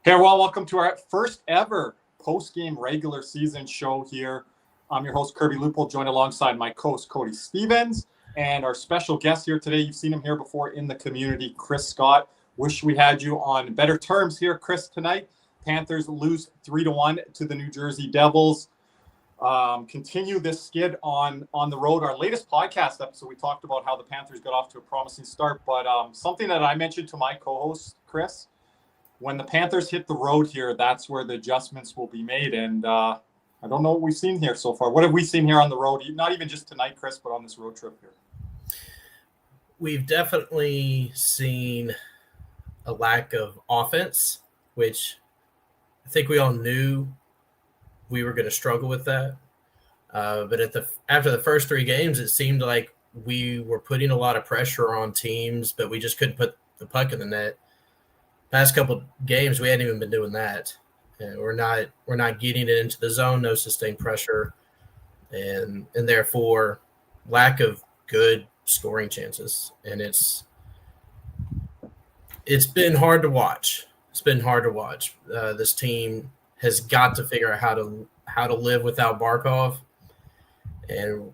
Hey, well, welcome to our first ever post-game regular season show here. I'm your host, Kirby Loophole, joined alongside my co-host, Cody Stevens, and our special guest here today. You've seen him here before in the community, Chris Scott. Wish we had you on better terms here, Chris, tonight. Panthers lose 3-1 to the New Jersey Devils. Continue this skid on the road. Our latest podcast episode, we talked about how the Panthers got off to a promising start, but something that I mentioned to my co-host, Chris, when the Panthers hit the road here, that's where the adjustments will be made. And I don't know what we've seen here so far. What have we seen here on the road? Not even just tonight, Chris, but on this road trip here. We've definitely seen a lack of offense, which I think we all knew we were going to struggle with that. But after the first three games, it seemed like we were putting a lot of pressure on teams, but we just couldn't put the puck in the net. Past couple games, we hadn't even been doing that. And we're not getting it into the zone, no sustained pressure, and therefore lack of good scoring chances. And it's been hard to watch. It's been hard to watch. This team has got to figure out how to live without Barkov. And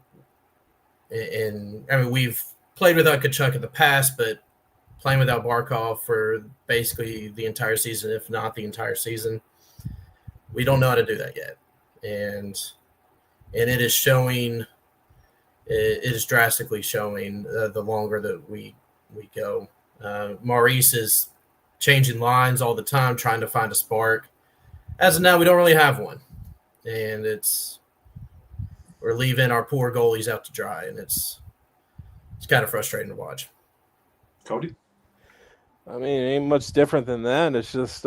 I mean, we've played without Tkachuk in the past, but playing without Barkov for basically the entire season, if not the entire season, we don't know how to do that yet. And it is showing. It is drastically showing the longer that we go. Maurice is changing lines all the time, trying to find a spark. As of now, we don't really have one, and we're leaving our poor goalies out to dry, and it's kind of frustrating to watch. Cody? I mean, it ain't much different than that. It's just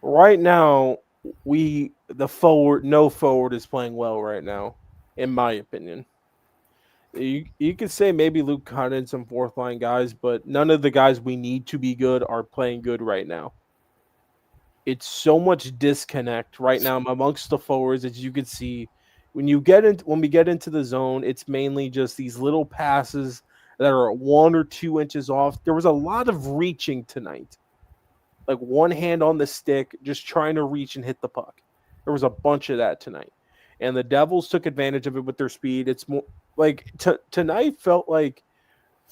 right now no forward is playing well right now, in my opinion. You could say maybe Luke Cotton and some fourth line guys, but none of the guys we need to be good are playing good right now. It's so much disconnect right now amongst the forwards, as you can see. When we get into the zone, it's mainly just these little passes that are 1 or 2 inches off. There was a lot of reaching tonight. Like one hand on the stick, just trying to reach and hit the puck. There was a bunch of that tonight. And the Devils took advantage of it with their speed. It's more like tonight felt like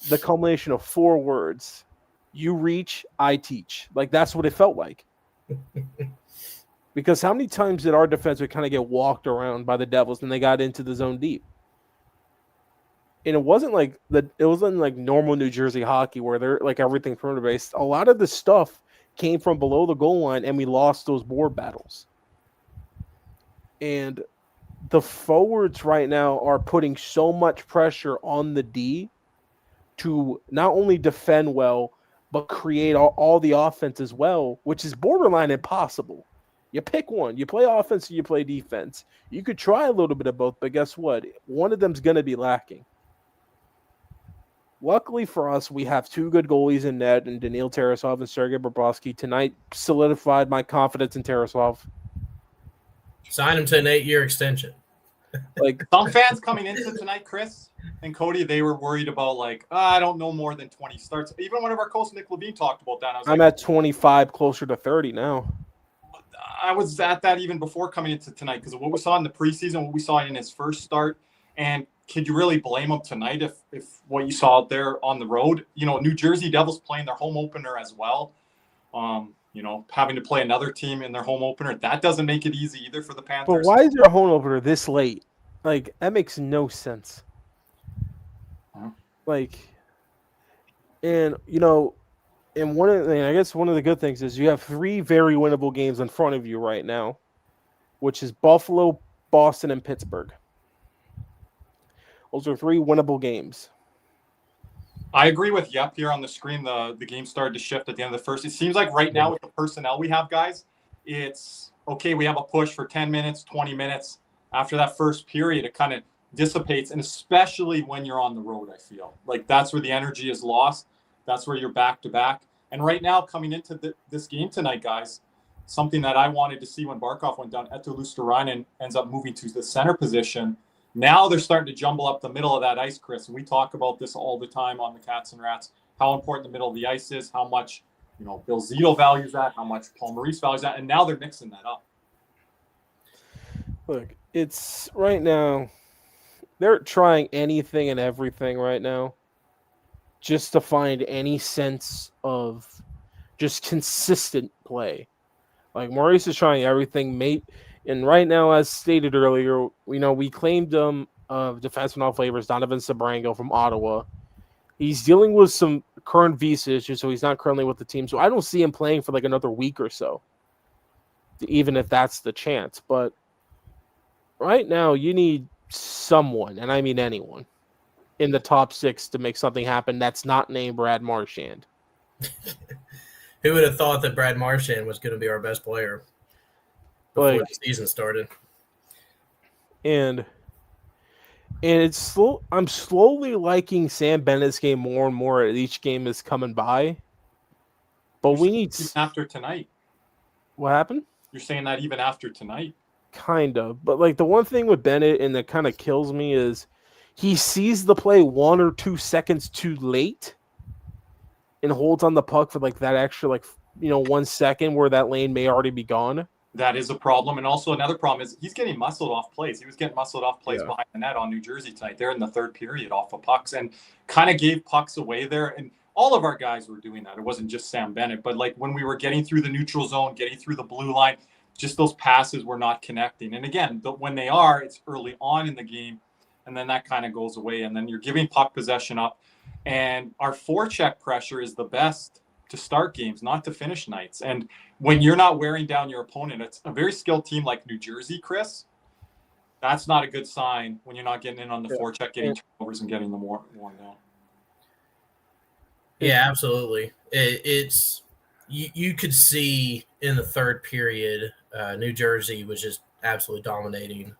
the culmination of 4 words. You reach, I teach. Like that's what it felt like. Because how many times did our defense would kind of get walked around by the Devils and they got into the zone deep? And it wasn't like normal New Jersey hockey where they're like everything perimeter based. A lot of the stuff came from below the goal line, and we lost those board battles. And the forwards right now are putting so much pressure on the D to not only defend well, but create all the offense as well, which is borderline impossible. You pick one. You play offense or you play defense. You could try a little bit of both, but guess what? One of them's going to be lacking. Luckily for us, we have 2 good goalies in net, and Daniil Tarasov and Sergei Bobrovsky tonight solidified my confidence in Tarasov. Sign him to an 8-year extension. Like some fans coming into tonight, Chris and Cody, they were worried about I don't know more than 20 starts. Even one of our coaches, Nick Levine, talked about that. I'm at 25, closer to 30 now. I was at that even before coming into tonight because of what we saw in the preseason, what we saw in his first start. And could you really blame him tonight if what you saw out there on the road? New Jersey Devils playing their home opener as well. Having to play another team in their home opener, that doesn't make it easy either for the Panthers. But why is their home opener this late? Like, that makes no sense. Huh? And one of the good things is you have 3 very winnable games in front of you right now, which is Buffalo, Boston, and Pittsburgh. Those are 3 winnable games. I agree with Yep here on the screen. The game started to shift at the end of the first. It seems like right now with the personnel we have, guys, it's okay. We have a push for 10 minutes, 20 minutes. After that first period, it kind of dissipates. And especially when you're on the road, I feel like that's where the energy is lost. That's where you're back to back. And right now, coming into this game tonight, guys, something that I wanted to see when Barkov went down, Eetu Luosterainen ends up moving to the center position. Now they're starting to jumble up the middle of that ice, Chris. And we talk about this all the time on the Cats and Rats, how important the middle of the ice is, how much, Bill Zito values that, how much Paul Maurice values that. And now they're mixing that up. Look, it's right now, they're trying anything and everything right now just to find any sense of just consistent play. Like Maurice is trying everything, mate. And right now, as stated earlier, we claimed defenseman off waivers, Donovan Sabrango from Ottawa. He's dealing with some current visa issues, so he's not currently with the team. So I don't see him playing for like another week or so, even if that's the chance. But right now, you need someone, and I mean anyone, in the top 6 to make something happen that's not named Brad Marchand. Who would have thought that Brad Marchand was going to be our best player before the season started? And it's slow. I'm slowly liking Sam Bennett's game more and more as each game is coming by. But we need after tonight. What happened? You're saying that even after tonight? Kind of. But like the one thing with Bennett and that kind of kills me is he sees the play 1 or 2 seconds too late and holds on the puck for like that extra 1 second where that lane may already be gone. That is a problem. And also another problem is he's getting muscled off plays. He was getting muscled off plays behind the net on New Jersey tonight. They're in the third period off of pucks and kind of gave pucks away there. And all of our guys were doing that. It wasn't just Sam Bennett, but like when we were getting through the neutral zone, getting through the blue line, just those passes were not connecting. And again, when they are, it's early on in the game, and then that kind of goes away. And then you're giving puck possession up. And our forecheck pressure is the best to start games, not to finish nights. And when you're not wearing down your opponent, it's a very skilled team like New Jersey, Chris. That's not a good sign when you're not getting in on the forecheck, getting turnovers and getting them worn down. Yeah, absolutely. It's you could see in the third period, New Jersey was just absolutely dominating.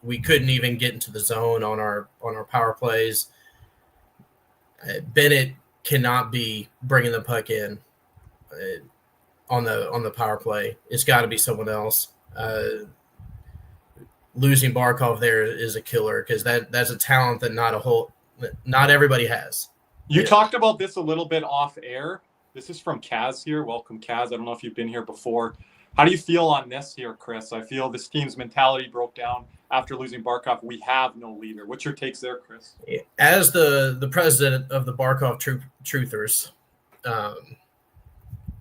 We couldn't even get into the zone on our power plays. Bennett cannot be bringing the puck in on the power play. It's got to be someone else. Losing Barkov there is a killer because that's a talent that not everybody has. You talked about this a little bit off air. This is from Kaz here. Welcome, Kaz. I don't know if you've been here before. How do you feel on this here, Chris? I feel this team's mentality broke down after losing Barkov. We have no leader. What's your takes there, Chris? As the president of the Barkov Truthers,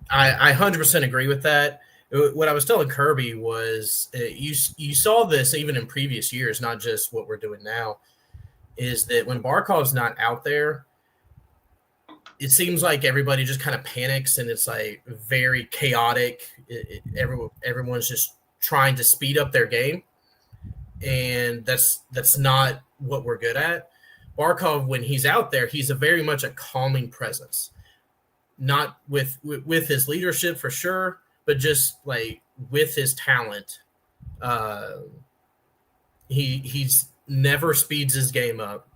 I 100% agree with that. What I was telling Kirby was you saw this even in previous years, not just what we're doing now, is that when Barkov's not out there, it seems like everybody just kind of panics and it's like very chaotic. Everyone's just trying to speed up their game, and that's not what we're good at. Barkov, when he's out there, he's very much a calming presence, not with his leadership for sure, but just like with his talent. He's never speeds his game up.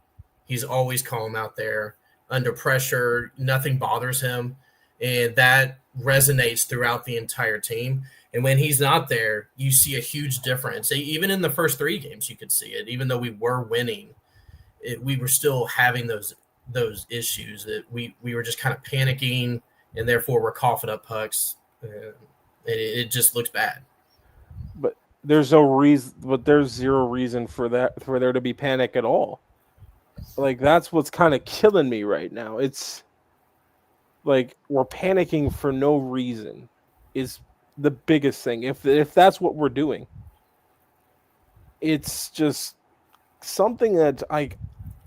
He's always calm out there. Under pressure, nothing bothers him, and that resonates throughout the entire team. And when he's not there, you see a huge difference. Even in the first 3 games, you could see it. Even though we were winning, we were still having those issues that we were just kind of panicking, and therefore we're coughing up pucks. It just looks bad. But there's no reason. But there's zero reason for there to be panic at all. Like that's what's kind of killing me right now. It's like we're panicking for no reason is the biggest thing. If that's what we're doing, it's just something that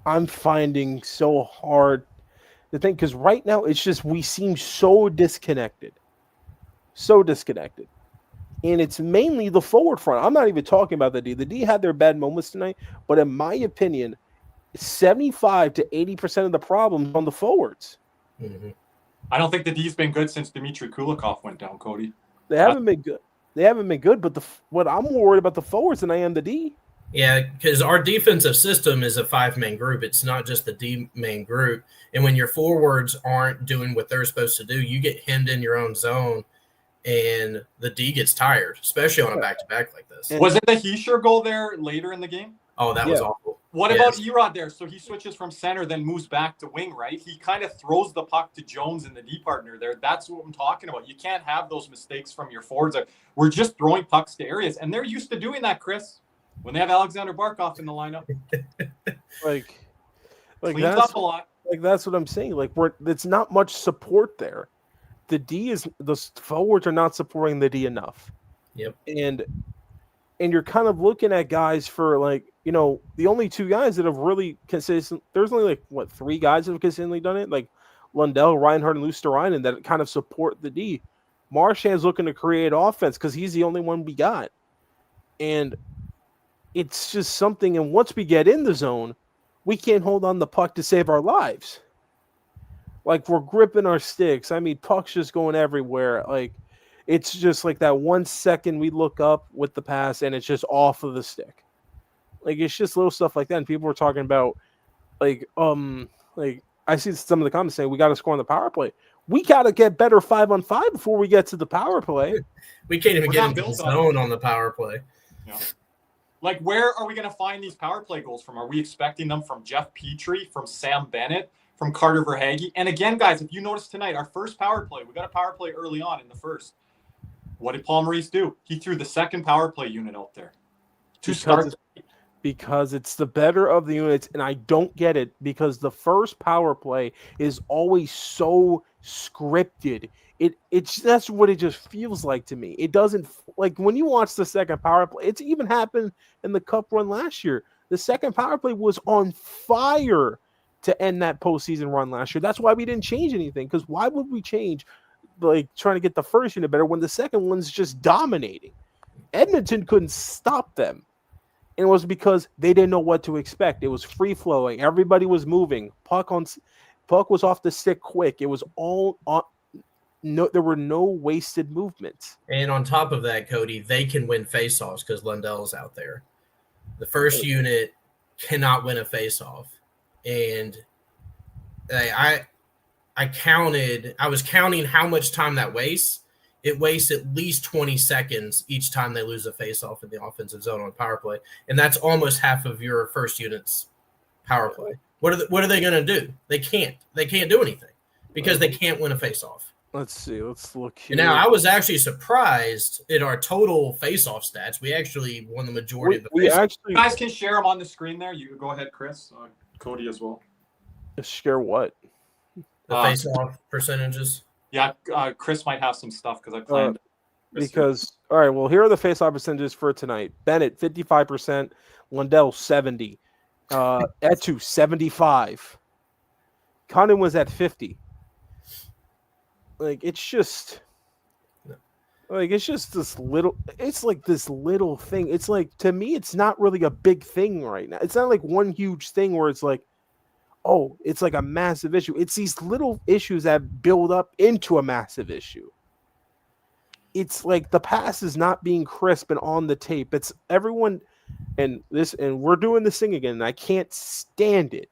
I'm finding so hard to think, because right now it's just we seem so disconnected. And it's mainly the forward front. I'm not even talking about the D. The D had their bad moments tonight, but in my opinion, 75 to 80% of the problems on the forwards. Mm-hmm. I don't think the D's been good since Dmitry Kulikov went down, Cody. They haven't been good. They haven't been good, but what I'm more worried about the forwards than I am the D. Yeah, because our defensive system is a 5-man group. It's not just the D-man group. And when your forwards aren't doing what they're supposed to do, you get hemmed in your own zone, and the D gets tired, especially on a back-to-back like this. Was it the Heischer goal there later in the game? Oh, that was awful. What about Erod there? So he switches from center, then moves back to wing, right? He kind of throws the puck to Jones and the D partner there. That's what I'm talking about. You can't have those mistakes from your forwards. We're just throwing pucks to areas, and they're used to doing that, Chris. When they have Alexander Barkov in the lineup, like cleans that's up a lot. Like that's what I'm saying. Like it's not much support there. The forwards are not supporting the D enough. Yep. And you're kind of looking at guys for the only two guys that have really consistent. There's only 3 guys that have consistently done it, like Lundell, Reinhardt, and Luosterainen, that kind of support the D. Marchand's looking to create offense because he's the only one we got, and it's just something. And once we get in the zone, we can't hold on the puck to save our lives. Like, we're gripping our sticks. I mean, puck's just going everywhere. Like, it's just like that 1 second we look up with the pass and it's just off of the stick. Like, it's just little stuff like that. And people were talking about, I see some of the comments saying we got to score on the power play. We got to get better 5-on-5 before we get to the power play. We can't even get into the zone on the power play. Yeah. Like, where are we going to find these power play goals from? Are we expecting them from Jeff Petrie, from Sam Bennett, from Carter Verhaeghe? And again, guys, if you notice tonight, our first power play, we got a power play early on in the first. What did Paul Maurice do? He threw the second power play unit out there to start. Because it's the better of the units, and I don't get it because the first power play is always so scripted. That's what it just feels like to me. It doesn't, like, when you watch the second power play, it's even happened in the Cup run last year. The second power play was on fire to end that postseason run last year. That's why we didn't change anything, because why would we change, trying to get the first unit better when the second one's just dominating? Edmonton couldn't stop them. And it was because they didn't know what to expect. It was free flowing. Everybody was moving. Puck was off the stick quick. It was all on. No, there were no wasted movements. And on top of that, Cody, they can win faceoffs because Lundell's out there. The first unit cannot win a faceoff. And I was counting how much time that wastes. It wastes at least 20 seconds each time they lose a faceoff in the offensive zone on power play. And that's almost half of your first unit's power play. What are they going to do? They can't do anything because they can't win a faceoff. Let's see. Let's look here. Now, I was actually surprised at our total faceoff stats. We actually won the majority of the faceoff. You guys can share them on the screen there. You go ahead, Chris. Cody as well. Share what? The faceoff percentages. Yeah, Chris might have some stuff because I planned. All right, well, here are the faceoff percentages for tonight. Bennett, 55%. Lundell, 70%. Etu, 75%. Condon was at 50%. It's just this little, it's like this little thing. It's like, to me, it's not really a big thing right now. It's not like one huge thing where it's like, oh, it's like a massive issue. It's these little issues that build up into a massive issue. It's like the pass is not being crisp and on the tape. It's everyone, and we're doing this thing again, and I can't stand it,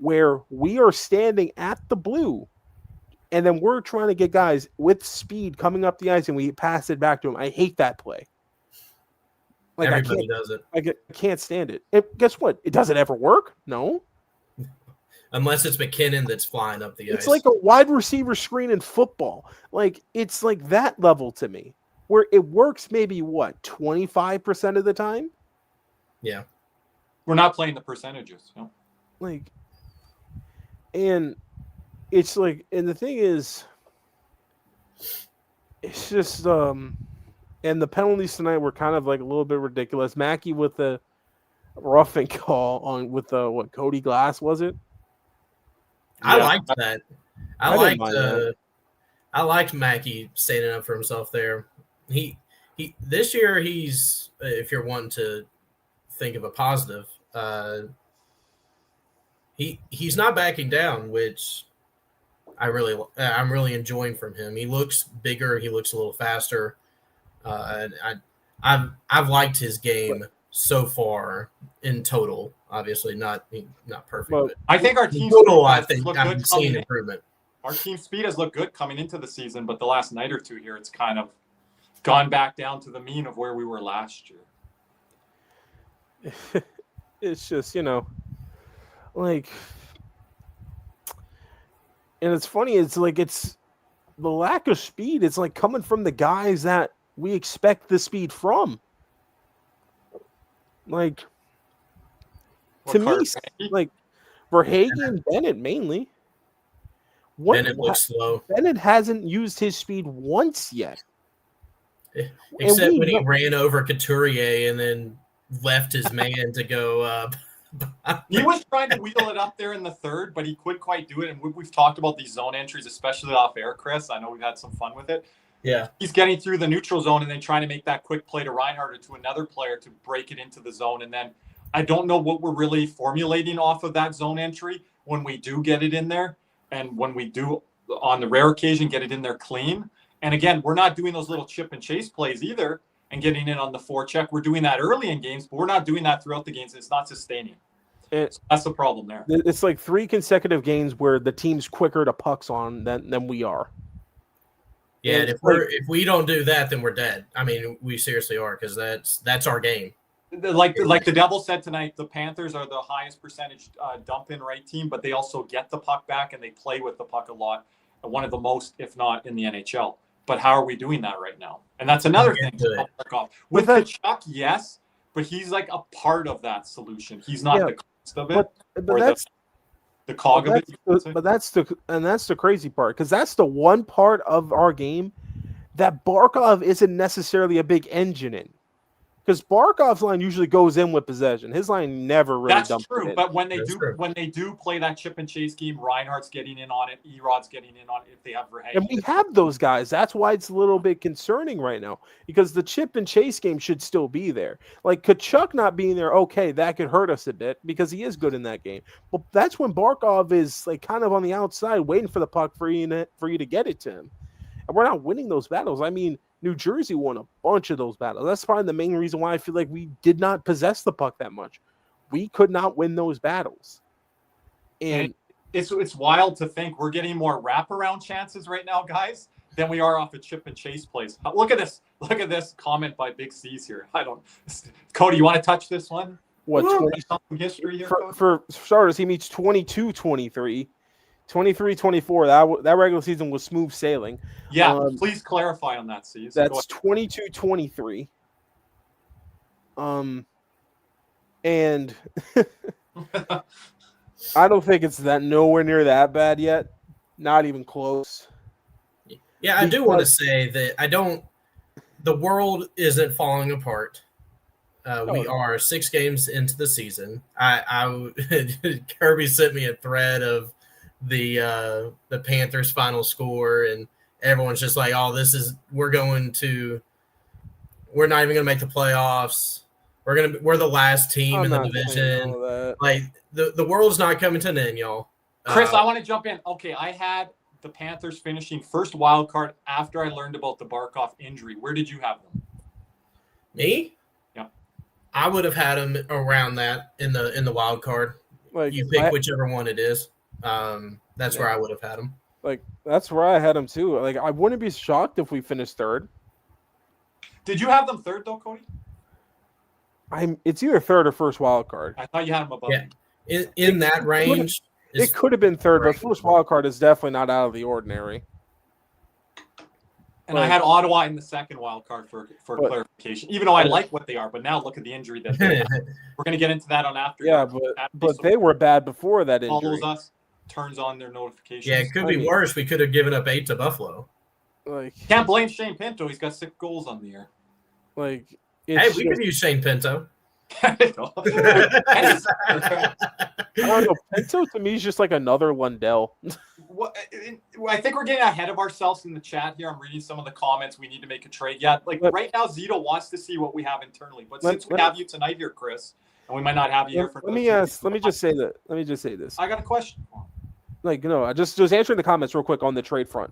where we are standing at the blue, and then we're trying to get guys with speed coming up the ice, and we pass it back to them. I hate that play. Everybody does it. I can't stand it. And guess what? Does it ever work? No. Unless it's McKinnon that's flying up the ice. It's like a wide receiver screen in football. It's like that level to me, where it works maybe, 25% of the time? Yeah. We're not playing the percentages. No. And it's like, and the thing is, it's just, and the penalties tonight were kind of like a little bit ridiculous. Mackey with the roughing call with Cody Glass, was it? I liked that. I liked Mackey standing up for himself there. He this year he's, if you're wanting to think of a positive, he's not backing down, which I'm really enjoying from him. He looks bigger. He looks a little faster. And I've liked his game so far in total. Obviously, not perfect, but I think our in team total, I speed has think looked I'm good seeing coming in. improvement. Our team speed has looked good coming into the season, but the last night or two here, it's kind of gone back down to the mean of where we were last year. It's just, like, and it's funny, it's like it's the lack of speed. It's like coming from the guys that we expect the speed from. Like, to me, like Verhaeghe and Bennett mainly. Bennett looks slow. Bennett hasn't used his speed once yet. Except when he ran over Couturier and then left his man to go up. He was trying to wheel it up there in the third, but he couldn't quite do it. And we've talked about these zone entries, especially off air, Chris. I know we've had some fun with it. Yeah. He's getting through the neutral zone and then trying to make that quick play to Reinhardt or to another player to break it into the zone. And then I don't know what we're really formulating off of that zone entry when we do get it in there. And when we do, on the rare occasion, get it in there clean. And again, we're not doing those little chip and chase plays either and getting in on the forecheck. We're doing that early in games, but we're not doing that throughout the games. It's not sustaining. So that's the problem there. It's like 3 consecutive games where the team's quicker to pucks on than we are. Yeah, and if we don't do that, then we're dead. I mean, we seriously are, because that's our game. Like the Devil said tonight, the Panthers are the highest percentage dump-in right team, but they also get the puck back and they play with the puck a lot. One of the most, if not in the NHL. But how are we doing that right now? And that's another thing to help work off. With Tkachuk, yes, but he's like a part of that solution. He's not the cost of it. But that's the cog of it. But that's the crazy part, because that's the one part of our game that Barkov isn't necessarily a big engine in. Because Barkov's line usually goes in with possession. His line never really dumps it. That's true, but when they do play that chip and chase game, Reinhardt's getting in on it, Erod's getting in on it if they have Verhaeghe. And we have those guys. That's why it's a little bit concerning right now, because the chip and chase game should still be there. Like Tkachuk not being there, okay, that could hurt us a bit because he is good in that game. But that's when Barkov is like kind of on the outside waiting for the puck for you to get it to him. And we're not winning those battles. I mean, New Jersey won a bunch of those battles. That's probably the main reason why I feel like we did not possess the puck that much. We could not win those battles. And it's wild to think we're getting more wraparound chances right now, guys, than we are off of chip and chase plays. Look at this. Look at this comment by Big C's here. Cody, you want to touch this one? What, 20 some history here? For starters, he meets 22-23. 23-24, that regular season was smooth sailing. Yeah, please clarify on that, C's. That's 22-23. And I don't think it's nowhere near that bad yet. Not even close. Yeah, I do want to say that the world isn't falling apart. We are 6 games into the season. Kirby sent me a thread of the Panthers final score, and everyone's just like, oh, we're not even gonna make the playoffs. We're the last team in the division. Like the world's not coming to an end, y'all. Chris, I want to jump in. Okay, I had the Panthers finishing first wild card after I learned about the Barkov injury. Where did you have them? Me? Yeah. I would have had them around that in the wild card. Like, you pick whichever one it is. That's where I would have had them. Like, that's where I had them too. Like, I wouldn't be shocked if we finished third. Did you have them third though, Cody? It's either third or first wild card. I thought you had them above. Yeah, in that range. It could have been third, but first wild card is definitely not out of the ordinary. And I had Ottawa in the second wild card for clarification, even though I like what they are. But now look at the injury that they have. We're going to get into that on after. Yeah, but they were bad before that injury. Follows us, turns on their notifications. Yeah, it could be worse. We could have given up 8 to Buffalo. Like, can't blame Shane Pinto. He's got 6 goals on the year. Like, hey, we could use Shane Pinto. I don't know. Pinto to me is just like another Lundell. I think we're getting ahead of ourselves in the chat here. I'm reading some of the comments. We need to make a trade. Yeah, right now Zito wants to see what we have internally. But since we have you tonight here, Chris, And we might not have you here for. Let me just say this. I got a question. Like, no, just answering the comments real quick on the trade front.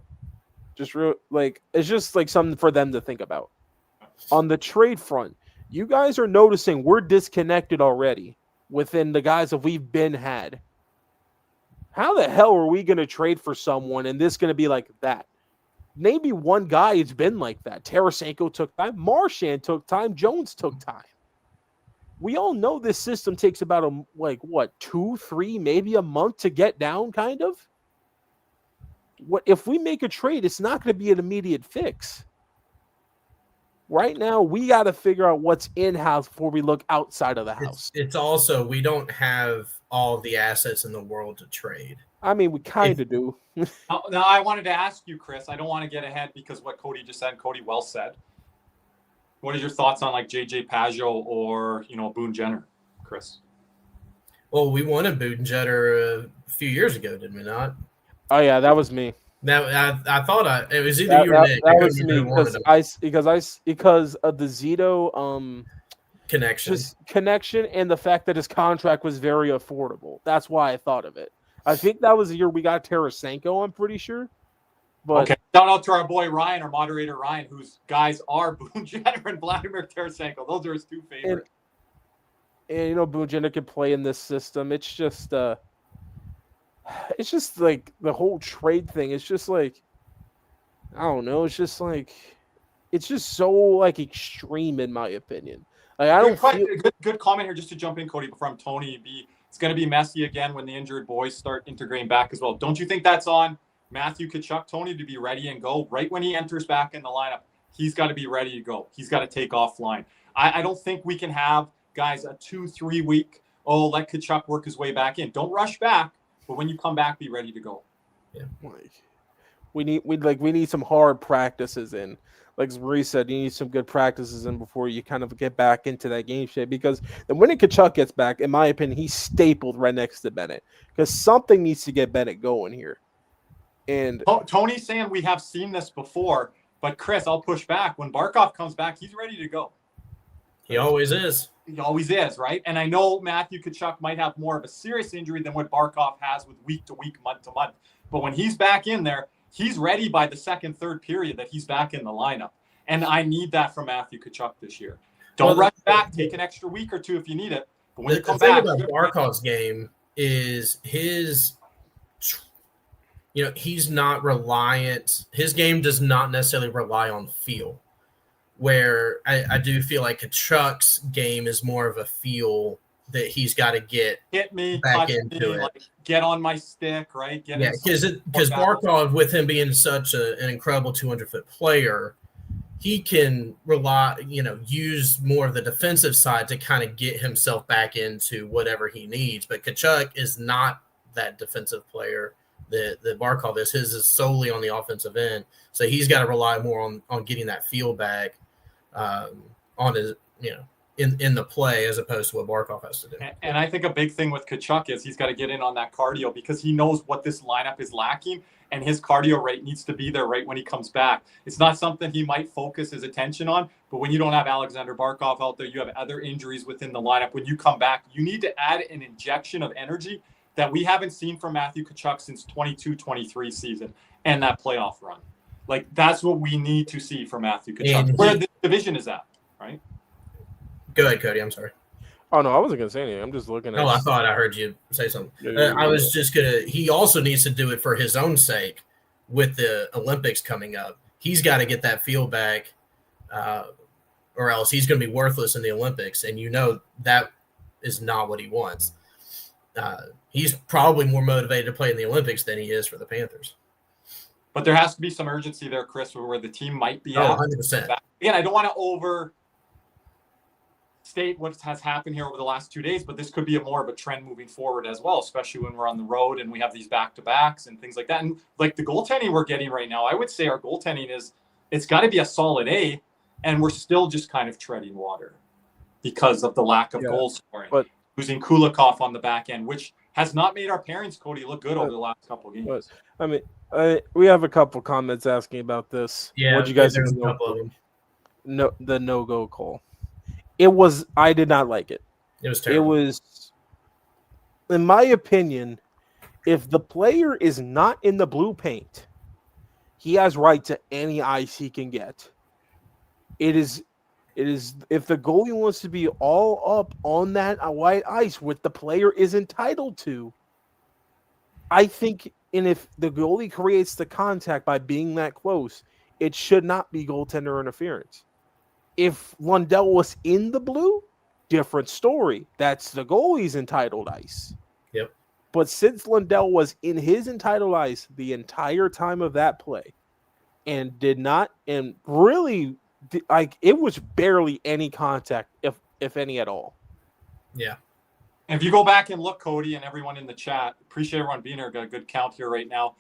It's just like something for them to think about. On the trade front, you guys are noticing we're disconnected already within the guys that we've been had. How the hell are we going to trade for someone and this going to be like that? Maybe one guy it's been like that. Tarasenko took time. Marchand took time. Jones took time. We all know this system takes about 2, 3, maybe a month to get down, kind of. What if we make a trade? It's not going to be an immediate fix. Right now, we got to figure out what's in-house before we look outside of the house. It's also, we don't have all the assets in the world to trade. I mean, we kind of do. Now, I wanted to ask you, Chris. I don't want to get ahead because what Cody just said, Cody well said. What are your thoughts on like JJ Pageau or Boone Jenner, Chris? Well, we wanted Boone Jenner a few years ago, did we not? Oh yeah, that was me. I thought it was either you or Nick. That was me because of the Zito connection and the fact that his contract was very affordable. That's why I thought of it. I think that was the year we got Tarasenko, I'm pretty sure. But okay, shout out to our boy Ryan, our moderator Ryan, whose guys are Boone Jenner and Vladimir Tarasenko. Those are his two favorites. And Boone Jenner can play in this system. It's just like the whole trade thing. It's just like, I don't know. It's just so like extreme in my opinion. Like, I don't feel good comment here just to jump in, Cody, from Tony B. It's going to be messy again when the injured boys start integrating back as well. Don't you think that's on Matthew Tkachuk, Tony, to be ready and go right when he enters back in the lineup? He's got to be ready to go. He's got to take offline. I don't think we can have guys a 2-3 week. Let Tkachuk work his way back in. Don't rush back, but when you come back, be ready to go. Yeah, we need some hard practices in. Like Marie said, you need some good practices in before you kind of get back into that game shape. Because then when Tkachuk gets back, in my opinion, he's stapled right next to Bennett. Because something needs to get Bennett going here. And Tony's saying we have seen this before, but Chris, I'll push back. When Barkov comes back, he's ready to go. He always is. He always is, right? And I know Matthew Tkachuk might have more of a serious injury than what Barkov has with week to week, month to month. But when he's back in there, he's ready by the second, third period that he's back in the lineup. And I need that from Matthew Tkachuk this year. Don't rush back. Take an extra week or two if you need it. But when you come back, the thing about Barkov's game is he's not reliant. His game does not necessarily rely on feel. Where I do feel like Tkachuk's game is more of a feel that he's got to get back into it. Like, get on my stick, right? Because Barkov, with him being such an incredible 200-foot player, he can use more of the defensive side to kind of get himself back into whatever he needs. But Tkachuk is not that defensive player that Barkov is. His is solely on the offensive end. So he's got to rely more on getting that feel back on his, in the play as opposed to what Barkov has to do. And I think a big thing with Tkachuk is he's got to get in on that cardio because he knows what this lineup is lacking, and his cardio rate needs to be there right when he comes back. It's not something he might focus his attention on, but when you don't have Alexander Barkov out there, you have other injuries within the lineup. When you come back, you need to add an injection of energy that we haven't seen from Matthew Tkachuk since 22-23 season and that playoff run. Like, that's what we need to see from Matthew Tkachuk, where the division is at, right? Go ahead, Cody. I'm sorry. Oh, no, I wasn't going to say anything. I'm just looking at I thought I heard you say something. I was just going to – he also needs to do it for his own sake with the Olympics coming up. He's got to get that feel back or else he's going to be worthless in the Olympics, and that is not what he wants. He's probably more motivated to play in the Olympics than he is for the Panthers. But there has to be some urgency there, Chris, where the team might be at. 100%. Again, I don't want to overstate what has happened here over the last 2 days, but this could be more of a trend moving forward as well, especially when we're on the road and we have these back-to-backs and things like that. And like the goaltending we're getting right now, I would say our goaltending it's got to be a solid A, and we're still just kind of treading water because of the lack of goal scoring. But losing Kulikov on the back end, which has not made our pairings, Cody, look good over the last couple of games. I mean, we have a couple comments asking about this. Yeah, what you guys think? The no-go call. I did not like it. It was It terrible. was, in my opinion, if the player is not in the blue paint, he has right to any ice he can get. It is if the goalie wants to be all up on that white ice, what the player is entitled to, I think, and if the goalie creates the contact by being that close, it should not be goaltender interference. If Lundell was in the blue, different story. That's the goalie's entitled ice. Yep. But since Lundell was in his entitled ice the entire time of that play and did not, and really, like, it was barely any contact, if any at all. Yeah. And if you go back and look, Cody, and everyone in the chat, appreciate everyone being here. Got a good count here right now.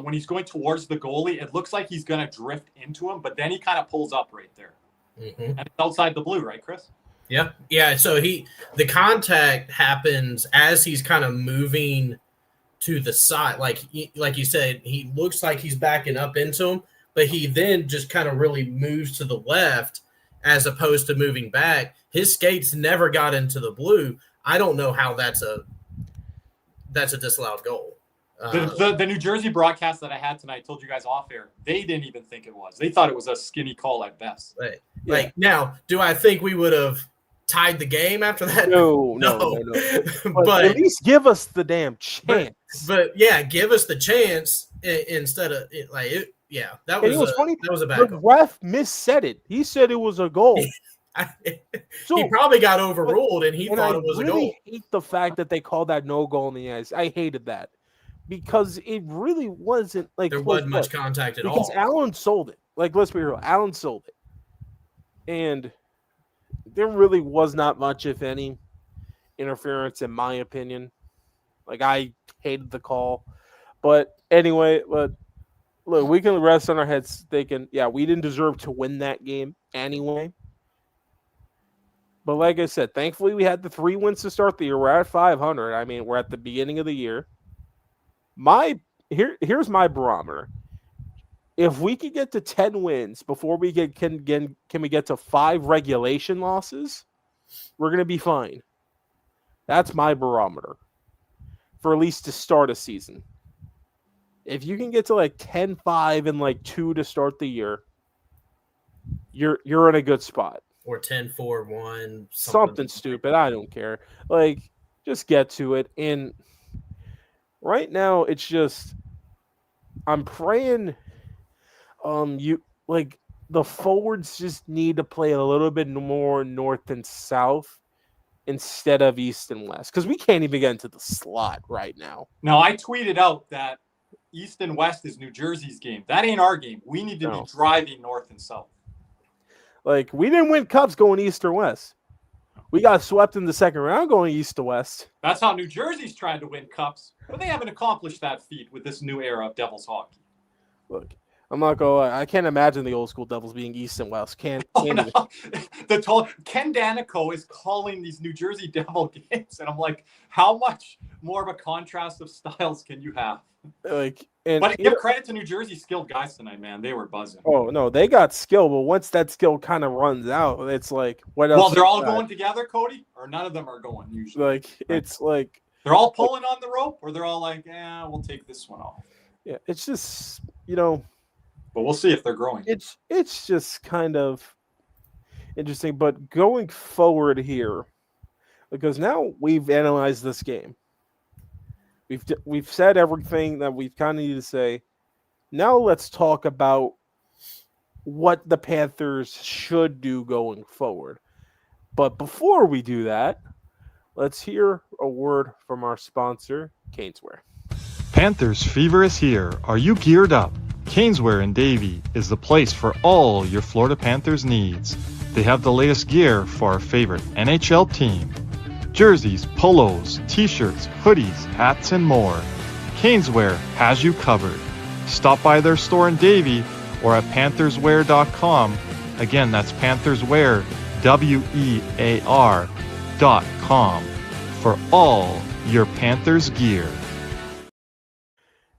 When he's going towards the goalie, it looks like he's going to drift into him, but then he kind of pulls up right there. Mm-hmm. And it's outside the blue, right, Chris? Yeah. Yeah. So the contact happens as he's kind of moving to the side. Like you said, he looks like he's backing up into him, but he then just kind of really moves to the left as opposed to moving back. His skates never got into the blue. I don't know how that's a disallowed goal. The New Jersey broadcast that I had tonight, told you guys off air, they didn't even think it was. They thought it was a skinny call at best. Right. Yeah. Like, now, do I think we would have tied the game after that? No. But at least give us the damn chance. But yeah, give us the chance instead of Yeah, that was funny. That was a bad the goal. ref missaid it. He said it was a goal. He probably got overruled, and he thought it was a goal. I really hate the fact that they called that no goal in the ice. I hated that because it really wasn't like there wasn't much contact at all. Because Allen sold it. Like, let's be real, Allen sold it, and there really was not much, if any, interference in my opinion. Like, I hated the call, but anyway, look, we can rest on our heads thinking, yeah, we didn't deserve to win that game anyway. But like I said, thankfully we had the 3 wins to start the year. We're at 500. I mean, we're at the beginning of the year. Here's my barometer. If we could get to 10 wins before we can we get to 5 regulation losses, we're going to be fine. That's my barometer for at least to start a season. If you can get to like 10-5 and like 2 to start the year, you're in a good spot. Or 10-4-1. Something stupid. I don't care. Like, just get to it. And right now, it's just, I'm praying the forwards just need to play a little bit more north and south instead of east and west. Because we can't even get into the slot right now. Now, I tweeted out that east and west is New Jersey's game. That ain't our game. We need to be driving north and south. Like, we didn't win cups going east or west. We got swept in the second round going east to west. That's how New Jersey's trying to win cups, but they haven't accomplished that feat with this new era of Devils hockey. Look, I'm not going to lie. I can't imagine the old school Devils being east and west. Ken Danico is calling these New Jersey Devil games, and I'm like, how much more of a contrast of styles can you have? But give credit to New Jersey skilled guys tonight, man. They were buzzing. Oh, no, they got skill, but once that skill kind of runs out, it's like, what else? Well, they're all going together, Cody, or none of them are going usually. Like, it's like they're all pulling on the rope, or they're all like, yeah, we'll take this one off. Yeah, it's just, But we'll see if they're growing. It's just kind of interesting. But going forward here, because now we've analyzed this game. We've said everything that we kind of need to say. Now let's talk about what the Panthers should do going forward. But before we do that, let's hear a word from our sponsor, Caneswear. Panthers fever is here. Are you geared up? Caneswear in Davie is the place for all your Florida Panthers needs. They have the latest gear for our favorite NHL team. Jerseys, polos, t-shirts, hoodies, hats, and more. Caneswear has you covered. Stop by their store in Davie or at pantherswear.com. Again, that's pantherswear, wear.com for all your Panthers gear.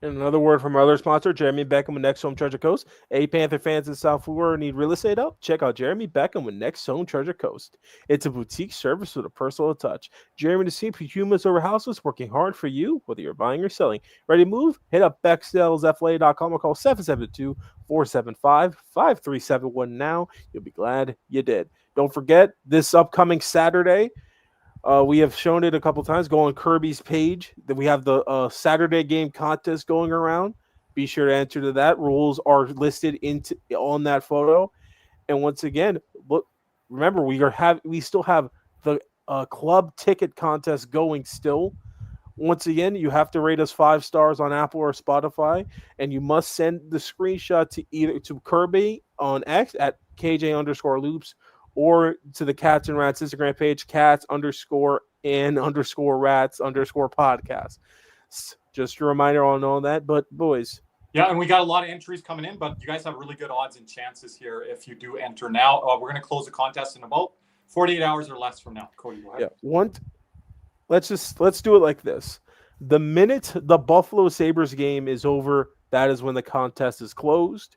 And another word from our other sponsor, Jeremy Beckham with Next Home Treasure Coast. Hey, Panther fans in South Florida need real estate help? Check out Jeremy Beckham with Next Home Treasure Coast. It's a boutique service with a personal touch. Jeremy the team for humans over houses, working hard for you, whether you're buying or selling. Ready to move? Hit up Bexdale'sFLA.com or call 772-475-5371 now. You'll be glad you did. Don't forget, this upcoming Saturday, we have shown it a couple times. Go on Kirby's page. That we have the Saturday game contest going around. Be sure to enter to that. Rules are listed on that photo. And once again, look, remember we still have the club ticket contest going still. Once again, you have to rate us 5 stars on Apple or Spotify, and you must send the screenshot to either to Kirby on X at KJ_loops or to the Cats and Rats Instagram page, Cats_and_rats_podcast. Just a reminder on all that. But boys. Yeah, and we got a lot of entries coming in, but you guys have really good odds and chances here if you do enter now. We're going to close the contest in about 48 hours or less from now. Cody, go ahead. Yeah, let's do it like this. The minute the Buffalo Sabres game is over, that is when the contest is closed.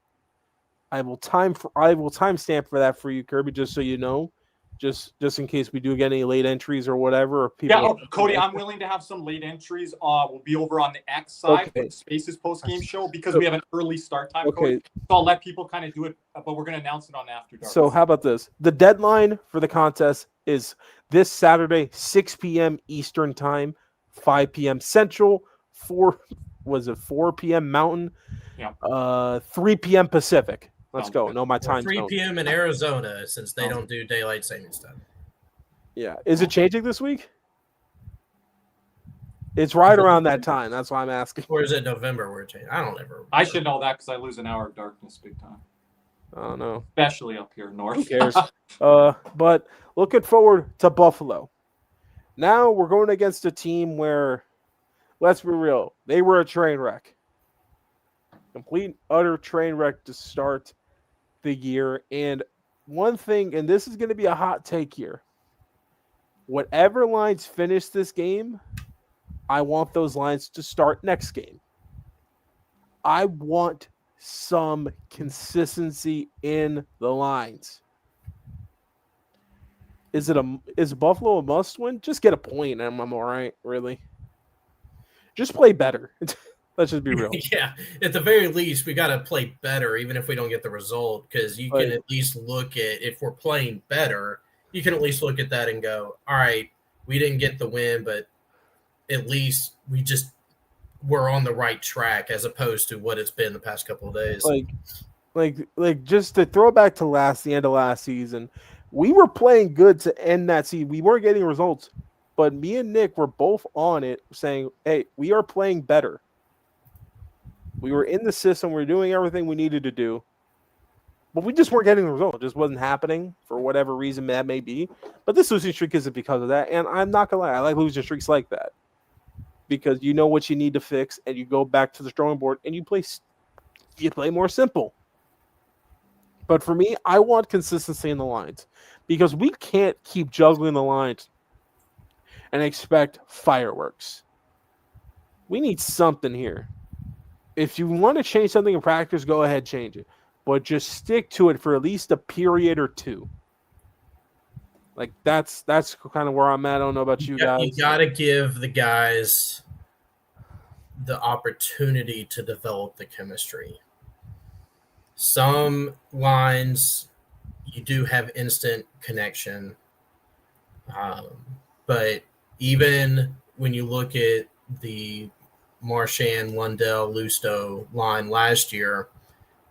I will timestamp for that for you, Kirby, just so you know, just in case we do get any late entries or whatever. Or people Cody, I'm willing to have some late entries. We'll be over on the X side for the Spaces post game show because we have an early start time. Okay, Cody. So I'll let people kind of do it, but we're going to announce it on After Dark. So how about this? The deadline for the contest is this Saturday, 6 p.m. Eastern time, 5 p.m. Central, 4 p.m. Mountain, 3 p.m. Pacific. Let's go. No, my time. 3 p.m. in Arizona, since they don't do daylight savings time. Yeah. Is it changing this week? It's right around that time. That's why I'm asking. Or is it November where it changed? I don't ever. I should know that because I lose an hour of darkness big time. Oh, no. Especially up here north. Who cares? But looking forward to Buffalo. Now we're going against a team where, let's be real, they were a train wreck. Complete, utter train wreck to start the year. And one thing, and this is going to be a hot take here, whatever lines finish this game, I want those lines to start next game. I want some consistency in the lines. Is Buffalo a must win? Just get a point and I'm all right, really. Just play better. Let's just be real. Yeah, at the very least, we got to play better, even if we don't get the result, because you can at least look at, if we're playing better, you can at least look at that and go, all right, we didn't get the win, but at least we're on the right track as opposed to what it's been the past couple of days. Like just to throw back to the end of last season, we were playing good to end that season. We weren't getting results, but me and Nick were both on it saying, hey, we are playing better. We were in the system. We were doing everything we needed to do, but we just weren't getting the result. It just wasn't happening for whatever reason that may be. But this losing streak isn't because of that. And I'm not going to lie. I like losing streaks like that because you know what you need to fix and you go back to the drawing board and you play more simple. But for me, I want consistency in the lines because we can't keep juggling the lines and expect fireworks. We need something here. If you want to change something in practice, go ahead, change it. But just stick to it for at least a period or two. Like that's kind of where I'm at. I don't know about you guys. You got to give the guys the opportunity to develop the chemistry. Some lines, you do have instant connection. But even when you look at the Marchand, Lundell, Lusto line last year,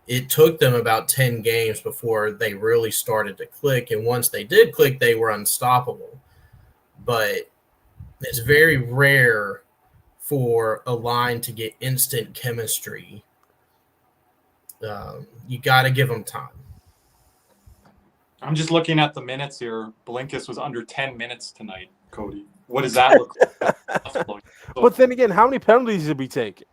it took them about 10 games before they really started to click. And once they did click, they were unstoppable. But it's very rare for a line to get instant chemistry. You got to give them time. I'm just looking at the minutes here. Blinkus was under 10 minutes tonight, Cody. What does that look like? But then again, how many penalties did we take?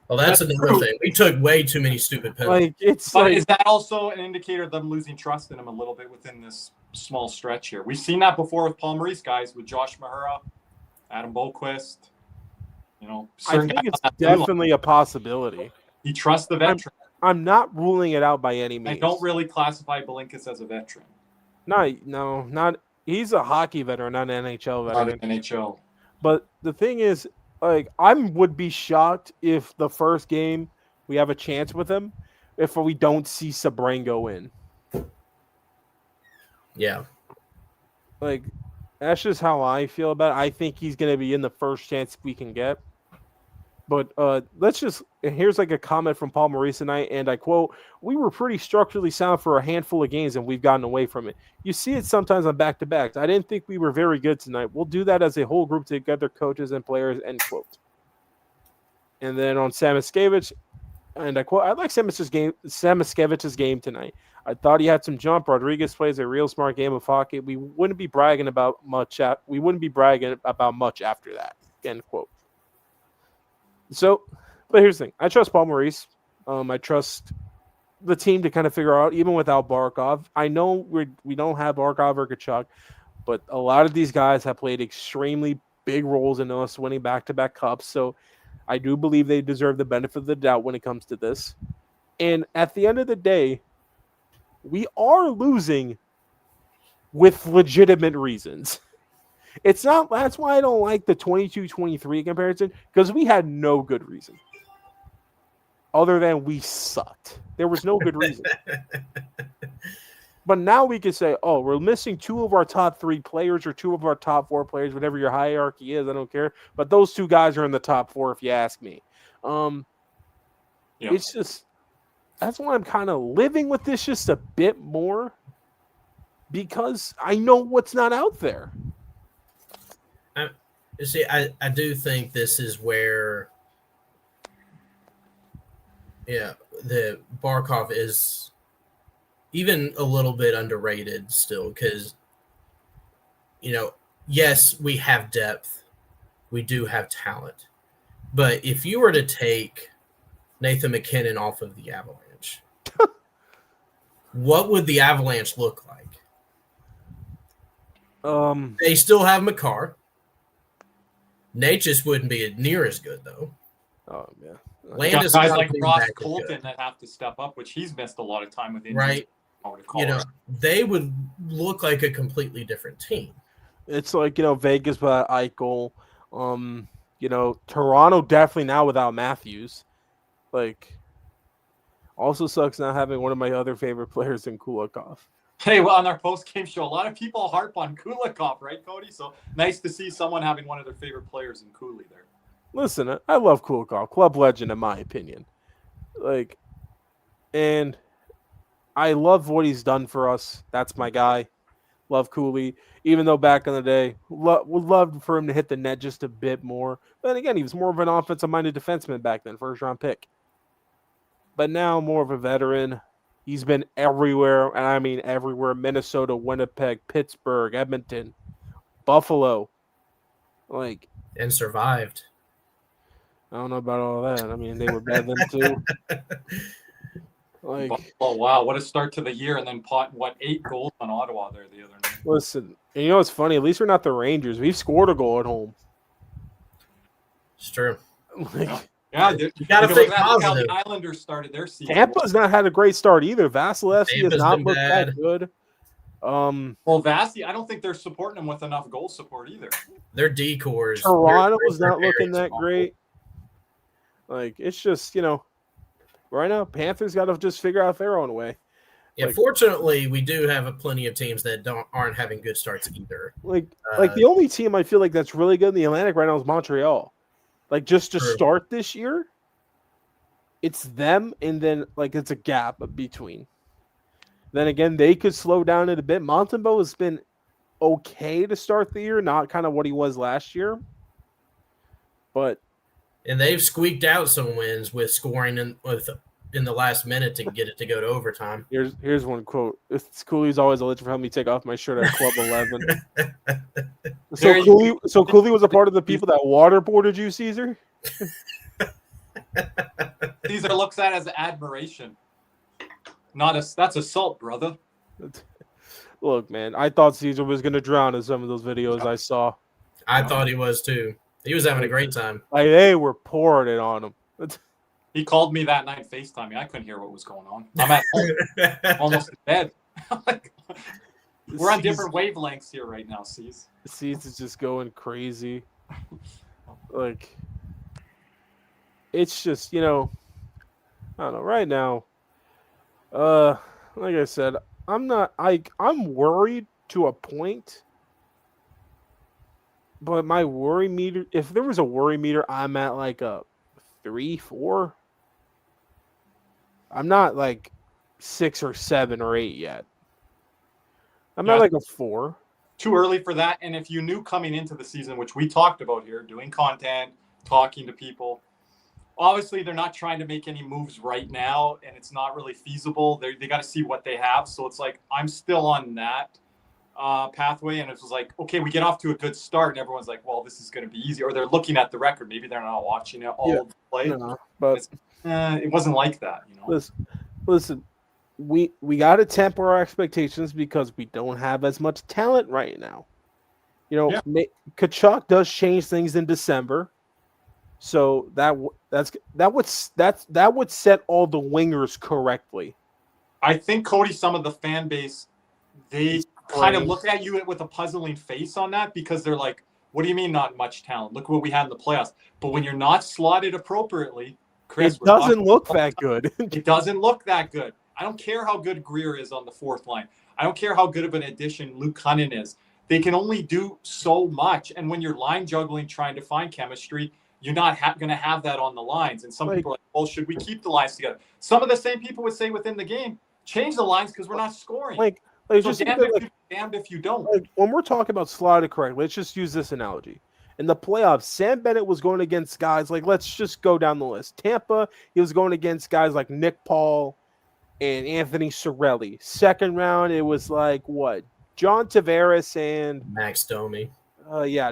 Well, that's another thing. We took way too many stupid penalties. Is that also an indicator of them losing trust in him a little bit within this small stretch here? We've seen that before with Paul Maurice, guys, with Josh Mahura, Adam Boquist. I think it's definitely a possibility. He trusts the veteran. I'm not ruling it out by any means. I don't really classify Belinkus as a veteran. Not. He's a hockey veteran, not an NHL veteran. Not an NHL. But the thing is, I would be shocked if the first game we have a chance with him, if we don't see Sabrango in. Yeah. That's just how I feel about it. I think he's going to be in the first chance we can get. But here's a comment from Paul Maurice tonight, and I quote, "We were pretty structurally sound for a handful of games, and we've gotten away from it. You see it sometimes on back-to-backs. I didn't think we were very good tonight. We'll do that as a whole group together, coaches and players," end quote. And then on Samoskevich, and I quote, "I like Samoskevich's game tonight. I thought he had some jump. Rodriguez plays a real smart game of hockey. We wouldn't be bragging about much after that," end quote. So, but here's the thing. I trust Paul Maurice. I trust the team to kind of figure out, even without Barkov. I know we don't have Barkov or Kachuk, but a lot of these guys have played extremely big roles in us winning back-to-back cups. So I do believe they deserve the benefit of the doubt when it comes to this. And at the end of the day, we are losing with legitimate reasons. It's not. That's why I don't like the 22-23 comparison, because we had no good reason other than we sucked. There was no good reason. But now we can say, oh, we're missing two of our top 3 players or 2 of our top 4 players, whatever your hierarchy is. I don't care. But those 2 guys are in the top 4, if you ask me. It's just, that's why I'm kind of living with this just a bit more, because I know what's not out there. See, I do think this is where, the Barkov is even a little bit underrated still, because, yes, we have depth. We do have talent. But if you were to take Nathan McKinnon off of the Avalanche, what would the Avalanche look like? They still have Makar. Nate just wouldn't be near as good, though. Oh, yeah. Guys like Ross Colton that have to step up, which he's missed a lot of time with injuries. Right. They would look like a completely different team. It's like, Vegas without Eichel. Toronto definitely now without Matthews. Also sucks not having one of my other favorite players in Kulikov. Hey, well, on our post-game show, a lot of people harp on Kulikov, right, Cody? So nice to see someone having one of their favorite players in Cooley there. Listen, I love Kulikov, club legend in my opinion. And I love what he's done for us. That's my guy. Love Cooley, even though back in the day, would love for him to hit the net just a bit more. But again, he was more of an offensive-minded defenseman back then, first-round pick. But now more of a veteran. He's been everywhere, and I mean everywhere. Minnesota, Winnipeg, Pittsburgh, Edmonton, Buffalo. And survived. I don't know about all that. I mean, they were bad then too. Oh, wow. What a start to the year. And then 8 goals on Ottawa there the other night. Listen, and what's funny? At least we're not the Rangers. We've scored a goal at home. It's true. Yeah, you got to think positive. How the Islanders started their season. Tampa's not had a great start either. Vasilevsky has not looked that good. Well, Vasi, I don't think they're supporting him with enough goal support either. Their decors. Toronto's not looking that great. It's just, right now, Panthers got to just figure out their own way. Yeah, fortunately, we do have plenty of teams that aren't having good starts either. The only team I feel like that's really good in the Atlantic right now is Montreal. Just to start this year, it's them, and then it's a gap between. Then again, they could slow down it a bit. Montembeau has been okay to start the year, not kind of what he was last year. And they've squeaked out some wins with scoring in the last minute to get it to go to overtime. Here's one quote. It's Cooley's always a legend for helping me take off my shirt at Club 11. So Cooley was a part of the people that waterboarded you, Caesar? Caesar looks at it as admiration. That's assault, brother. Look, man, I thought Caesar was going to drown in some of those videos I saw. I thought he was too. He was having a great time. Like they were pouring it on him. He called me that night FaceTime me. I couldn't hear what was going on. I'm at home, almost in bed. We're on different wavelengths here right now, C's. C's is just going crazy. Like, it's just, I don't know, right now, like I said, I'm worried to a point, but my worry meter, if there was a worry meter, I'm at like a 3, 4. I'm not like 6 or 7 or 8 yet. I'm not like a 4. Too early for that. And if you knew coming into the season, which we talked about here, doing content, talking to people, obviously they're not trying to make any moves right now, and it's not really feasible. They got to see what they have. So it's like I'm still on that pathway, and it was like, okay, we get off to a good start, and everyone's like, well, this is going to be easy. Or they're looking at the record. Maybe they're not watching it all play. No, but it wasn't like that. Listen. We got to temper our expectations because we don't have as much talent right now. Kachuk does change things in December, so that would set all the wingers correctly. I think, Cody, some of the fan base, they kind of look at you with a puzzling face on that because they're like, what do you mean not much talent? Look what we had in the playoffs. But when you're not slotted appropriately, Chris, it doesn't look that good. It doesn't look that good. I don't care how good Greer is on the fourth line. I don't care how good of an addition Luke Cunnin is. They can only do so much. And when you're line juggling, trying to find chemistry, you're not going to have that on the lines. And some people are like, well, should we keep the lines together? Some of the same people would say within the game, change the lines because we're not scoring. So just damned if you don't. When we're talking about slotted correctly, let's just use this analogy. In the playoffs, Sam Bennett was going against guys like, let's just go down the list. Tampa, he was going against guys like Nick Paul and Anthony Cirelli. Second round, it was like what? John Tavares and Max Domi.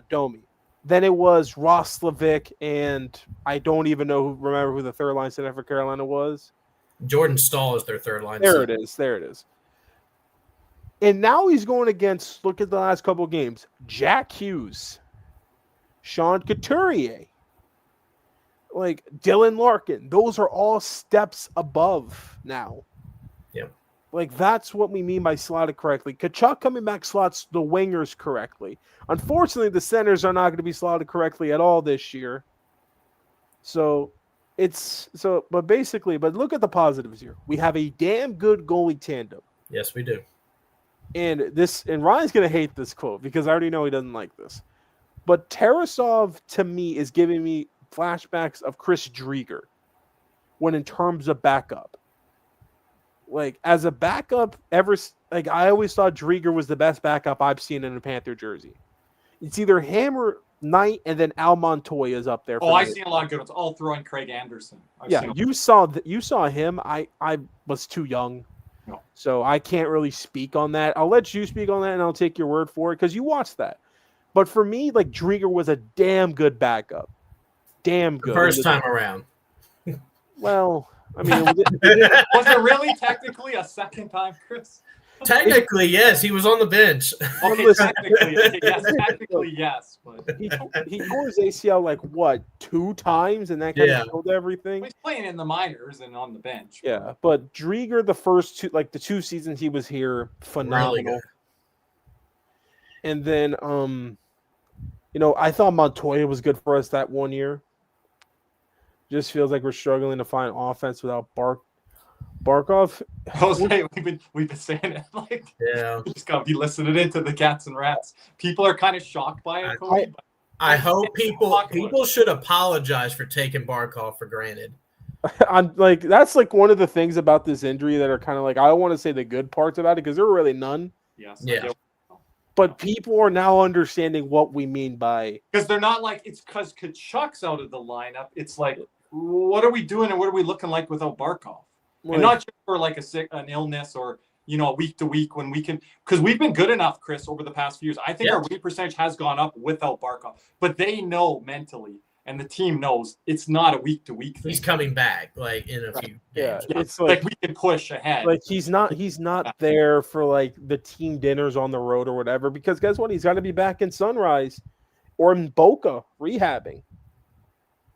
Domi. Then it was Ross Slavic, and I don't even remember who the third line center for Carolina was. Jordan Stahl is their third line There center. it is. And now he's going against, look at the last couple of games, Jack Hughes, Sean Couturier, like Dylan Larkin. Those are all steps above now. Yep. Like, that's what we mean by slotted correctly. Kachuk coming back slots the wingers correctly. Unfortunately, the centers are not going to be slotted correctly at all this year. But look at the positives here. We have a damn good goalie tandem. Yes, we do. And Ryan's going to hate this quote because I already know he doesn't like this. But Tarasov, to me, is giving me flashbacks of Chris Drieger when in terms of backup. Like, as a backup, I always thought Drieger was the best backup I've seen in a Panther jersey. It's either him or Knight, and then Al Montoya is up there. I've seen a lot of good ones. I'll throw in Craig Anderson. You saw him. I was too young. No. So I can't really speak on that. I'll let you speak on that, and I'll take your word for it because you watched that. But for me, like, Drieger was a damn good backup. Damn good. First time around. Well, I mean, was it really technically a second time, Chris? Technically, yes. He was on the bench. Okay, technically, yes. But he tore his ACL like what, 2 times, and that kind of killed everything. He's playing in the minors and on the bench. Yeah, but Drieger, the first 2, like the 2 seasons he was here, phenomenal. Really good. And then, I thought Montoya was good for us that 1 year. Just feels like we're struggling to find offense without Barkov. Jose, we've been saying it like, you just gotta be listening into the Cats and Rats. People are kind of shocked by it. Cody, I hope people should apologize for taking Barkov for granted. I'm like, that's like one of the things about this injury that are kind of like, I don't want to say the good parts about it because there are really none. Yes. Yeah. But people are now understanding what we mean by, because they're not like it's because Kachuk's out of the lineup. It's like, what are we doing and what are we looking like without Barkov? And not just for like an illness or week to week when we can, because we've been good enough, Chris, over the past few years. I think our win percentage has gone up without Barkov, but they know mentally, and the team knows it's not a week to week thing. He's coming back like in a few games. Yeah, it's like we can push ahead. Like he's not there for like the team dinners on the road or whatever, because guess what? He's got to be back in Sunrise or in Boca rehabbing.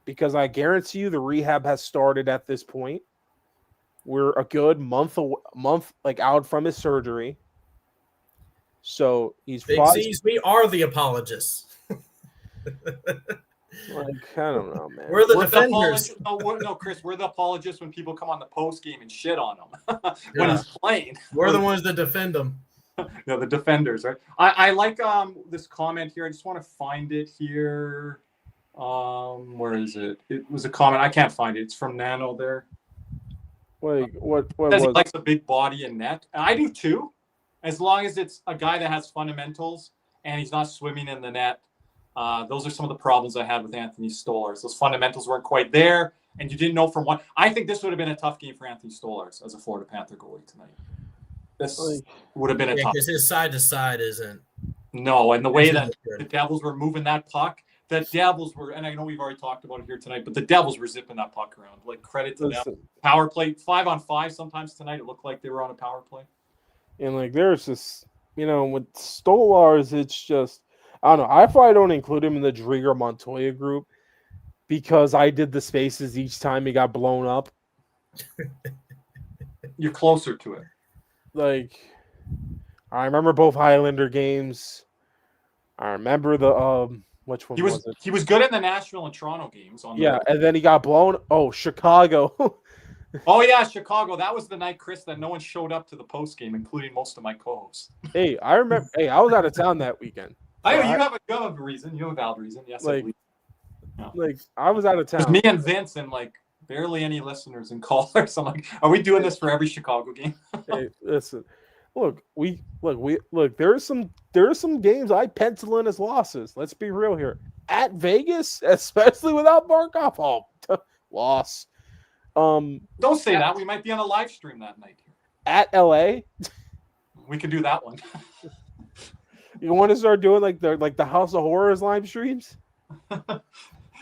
Because I guarantee you the rehab has started at this point. We're a good month like out from his surgery. So he's Big C's, we are the apologists. Like, I don't know, man. We're the defenders. No, Chris, we're the apologists when people come on the post game and shit on him when he's playing. We're the ones that defend him. No, the defenders, right? I like this comment here. I just want to find it here. Where is it? It was a comment. I can't find it. It's from Nano there. Like, what Says was he likes a big body and net. And I do too, as long as it's a guy that has fundamentals and he's not swimming in the net. Those are some of the problems I had with Anthony Stolarz. Those fundamentals weren't quite there, and you didn't know from one. I think this would have been a tough game for Anthony Stolarz as a Florida Panther goalie tonight. This would have been a tough. Because his side to side isn't. No, and the way that the Devils were moving that puck, the Devils were, and I know we've already talked about it here tonight, but the Devils were zipping that puck around. Like, credit to them. Power play, 5-on-5 sometimes tonight. It looked like they were on a power play. And like, there's this, with Stolarz, it's just, I don't know. I probably don't include him in the Drieger Montoya group because I did the spaces each time he got blown up. You're closer to it. Like, I remember both Highlander games. I remember the which one was it? He was good in the Nashville and Toronto games. And then he got blown. Oh, Chicago. Oh yeah, Chicago. That was the night, Chris, that no one showed up to the post game, including most of my co-hosts. Hey, I remember. Hey, I was out of town that weekend. I know you have a reason. You have a valid reason. Yes, like, I believe. No. Like, I was out of town. It was me and Vince and like barely any listeners and callers. I'm like, are we doing this for every Chicago game? Hey, listen. Look. There are some games I pencil in as losses. Let's be real here. At Vegas, especially without Barkov, loss. Don't say that. We might be on a live stream that night. At LA, we could do that one. You want to start doing like the House of Horrors live streams?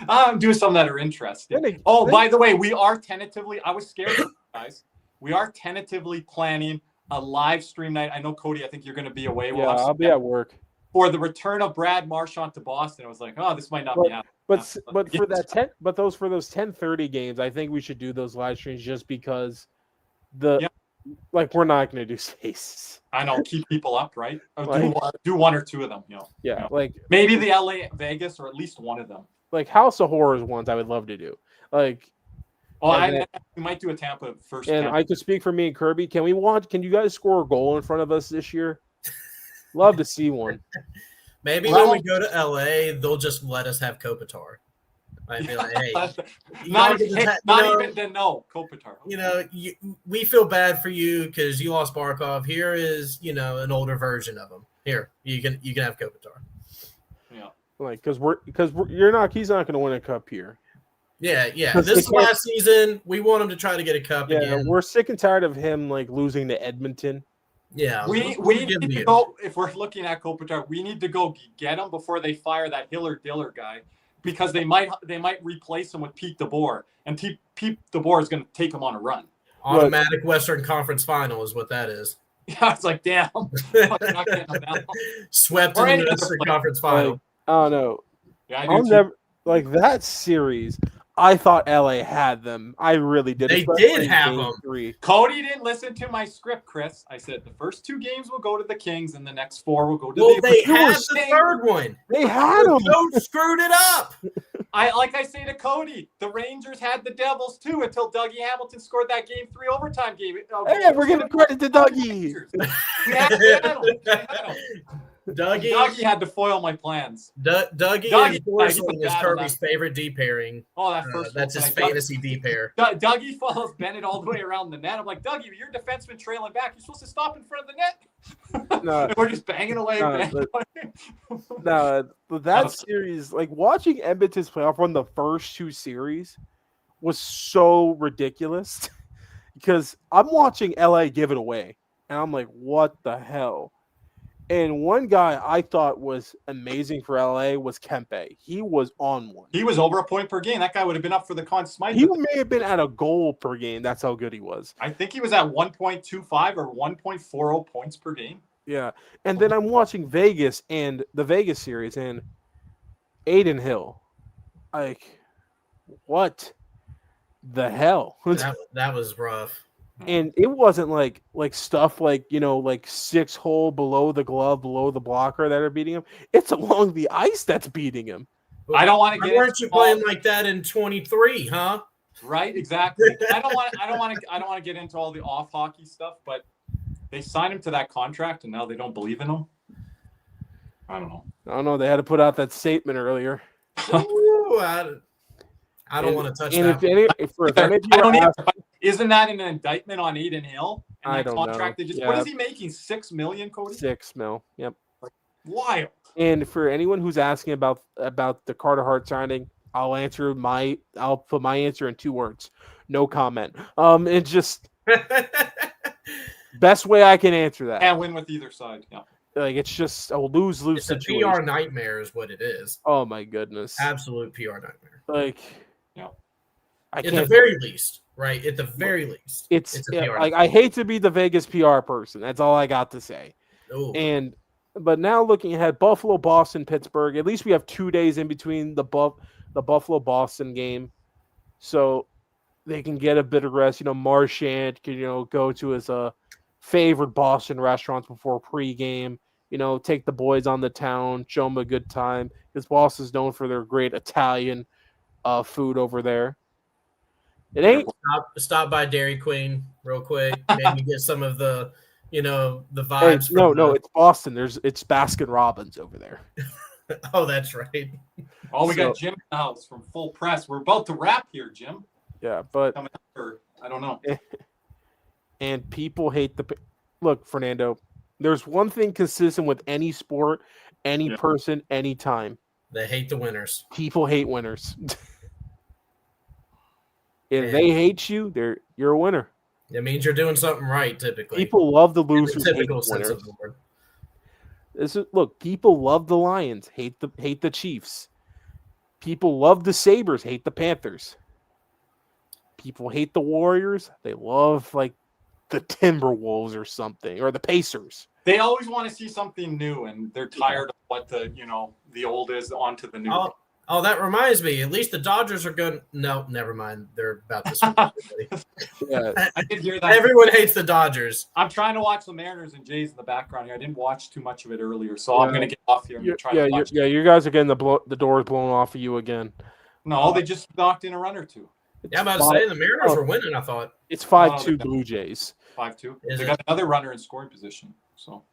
I'm doing some that are interesting. By the way, we are tentatively. I was scared, guys. We are tentatively planning a live stream night. I know, Cody. I think you're going to be away. I'll be at work for the return of Brad Marchand to Boston. I was like, oh, this might not be happening. But for those 10:30 games, I think we should do those live streams just because we're not going to do spaces. I know, keep people up, right? Do one or two of them, Yeah, like maybe the LA Vegas or at least one of them. Like House of Horrors ones, I would love to do. Like, we might do a Tampa first. And I could speak for me and Kirby. Can you guys score a goal in front of us this year? Love to see one. Maybe when we go to LA, they'll just let us have Kopitar. I'd be like, hey, not even then. No, Kopitar. We feel bad for you because you lost Barkov. Here is, an older version of him. Here, you can have Kopitar. Yeah, like because he's not going to win a cup here. Yeah. This last season, we want him to try to get a cup again. We're sick and tired of him like losing to Edmonton. Yeah, we need to go. If we're looking at Kopitar, we need to go get him before they fire that Hiller Diller guy. Because they might replace him with Pete DeBoer, and Pete DeBoer is going to take him on a run. Automatic Western Conference Final is what that is. Yeah, it's like, damn. Swept in the Western Conference Final. Oh no. Yeah, I'll never like that series. I thought LA had them. I really did. They did have them. 3. Cody didn't listen to my script, Chris. I said the first 2 games will go to the Kings, and the next 4 will go to the. They had the third one. They had them. Coach screwed it up. I say to Cody, the Rangers had the Devils too until Dougie Hamilton scored that Game 3 overtime game. Hey, we're giving credit to Dougie. Dougie had to foil my plans. Dougie and is Kirby's favorite D pairing. Oh, that's his fantasy D pair. Dougie follows Bennett all the way around the net. I'm like, Dougie, your defenseman trailing back. You're supposed to stop in front of the net. No, we're just banging away. That series, like watching Edmonton's playoff run the first 2 series was so ridiculous because I'm watching LA give it away, and I'm like, what the hell? And one guy I thought was amazing for LA was Kempe. He was on one. He was over a point per game. That guy would have been up for the Conn Smythe. He may have been at a goal per game. That's how good he was. I think he was at 1.25 or 1.40 points per game. Yeah. And then I'm watching Vegas and the Vegas series, and Aiden Hill. Like, what the hell? That was rough. And it wasn't like stuff like, like 6-hole below the glove, below the blocker that are beating him. It's along the ice that's beating him. I don't want to get. Why weren't you playing like that in 23, huh? Right, exactly. I don't want to get into all the off hockey stuff, but they signed him to that contract, and now they don't believe in him. I don't know. They had to put out that statement earlier. Ooh, I don't want to touch that. Isn't that an indictment on Aiden Hill? And I that don't contract know. What is he making? $6 million, Cody? $6 million. Yep. Wild. And for anyone who's asking about the Carter Hart signing, I'll put my answer in 2 words. No comment. It's just best way I can answer that. And win with either side. Yeah. Like, it's just a lose-lose situation. It's a PR nightmare is what it is. Oh my goodness. Absolute PR nightmare. Like, yeah. At the very least, right? At the very least. It's a PR like, I hate to be the Vegas PR person. That's all I got to say. Ooh. But now looking ahead, Buffalo, Boston, Pittsburgh. At least we have 2 days in between the Buffalo Boston game, so they can get a bit of rest. Marchand can go to his favorite Boston restaurants before pregame. Take the boys on the town, show them a good time. Because Boston's known for their great Italian food over there. It ain't stop by Dairy Queen real quick. Maybe get some of the the vibes. Hey, no, it's Boston. It's Baskin Robbins over there. Oh, that's right. Oh, we got Jim in the house from Full Press. We're about to wrap here, Jim. Yeah, but I don't know. And people hate look, Fernando. There's one thing consistent with any sport, any person, anytime. They hate the winners. People hate winners. If they hate you, you're a winner. It means you're doing something right, typically. People love the losers. Typical sense of the word. Look, people love the Lions, hate the Chiefs. People love the Sabres, hate the Panthers. People hate the Warriors. They love like the Timberwolves or something, or the Pacers. They always want to see something new, and they're tired of what the old is onto the new. Oh, that reminds me. At least the Dodgers are good. No, never mind. They're about to switch. Yeah, I did hear that. Everyone hates the Dodgers. I'm trying to watch the Mariners and Jays in the background here. I didn't watch too much of it earlier, so I'm going to get off here. You guys are getting the doors blown off of you again. No, they just knocked in a run or two. I'm about to say the Mariners were winning, I thought. It's 5-2 Blue Jays. 5-2. They got another runner in scoring position. So,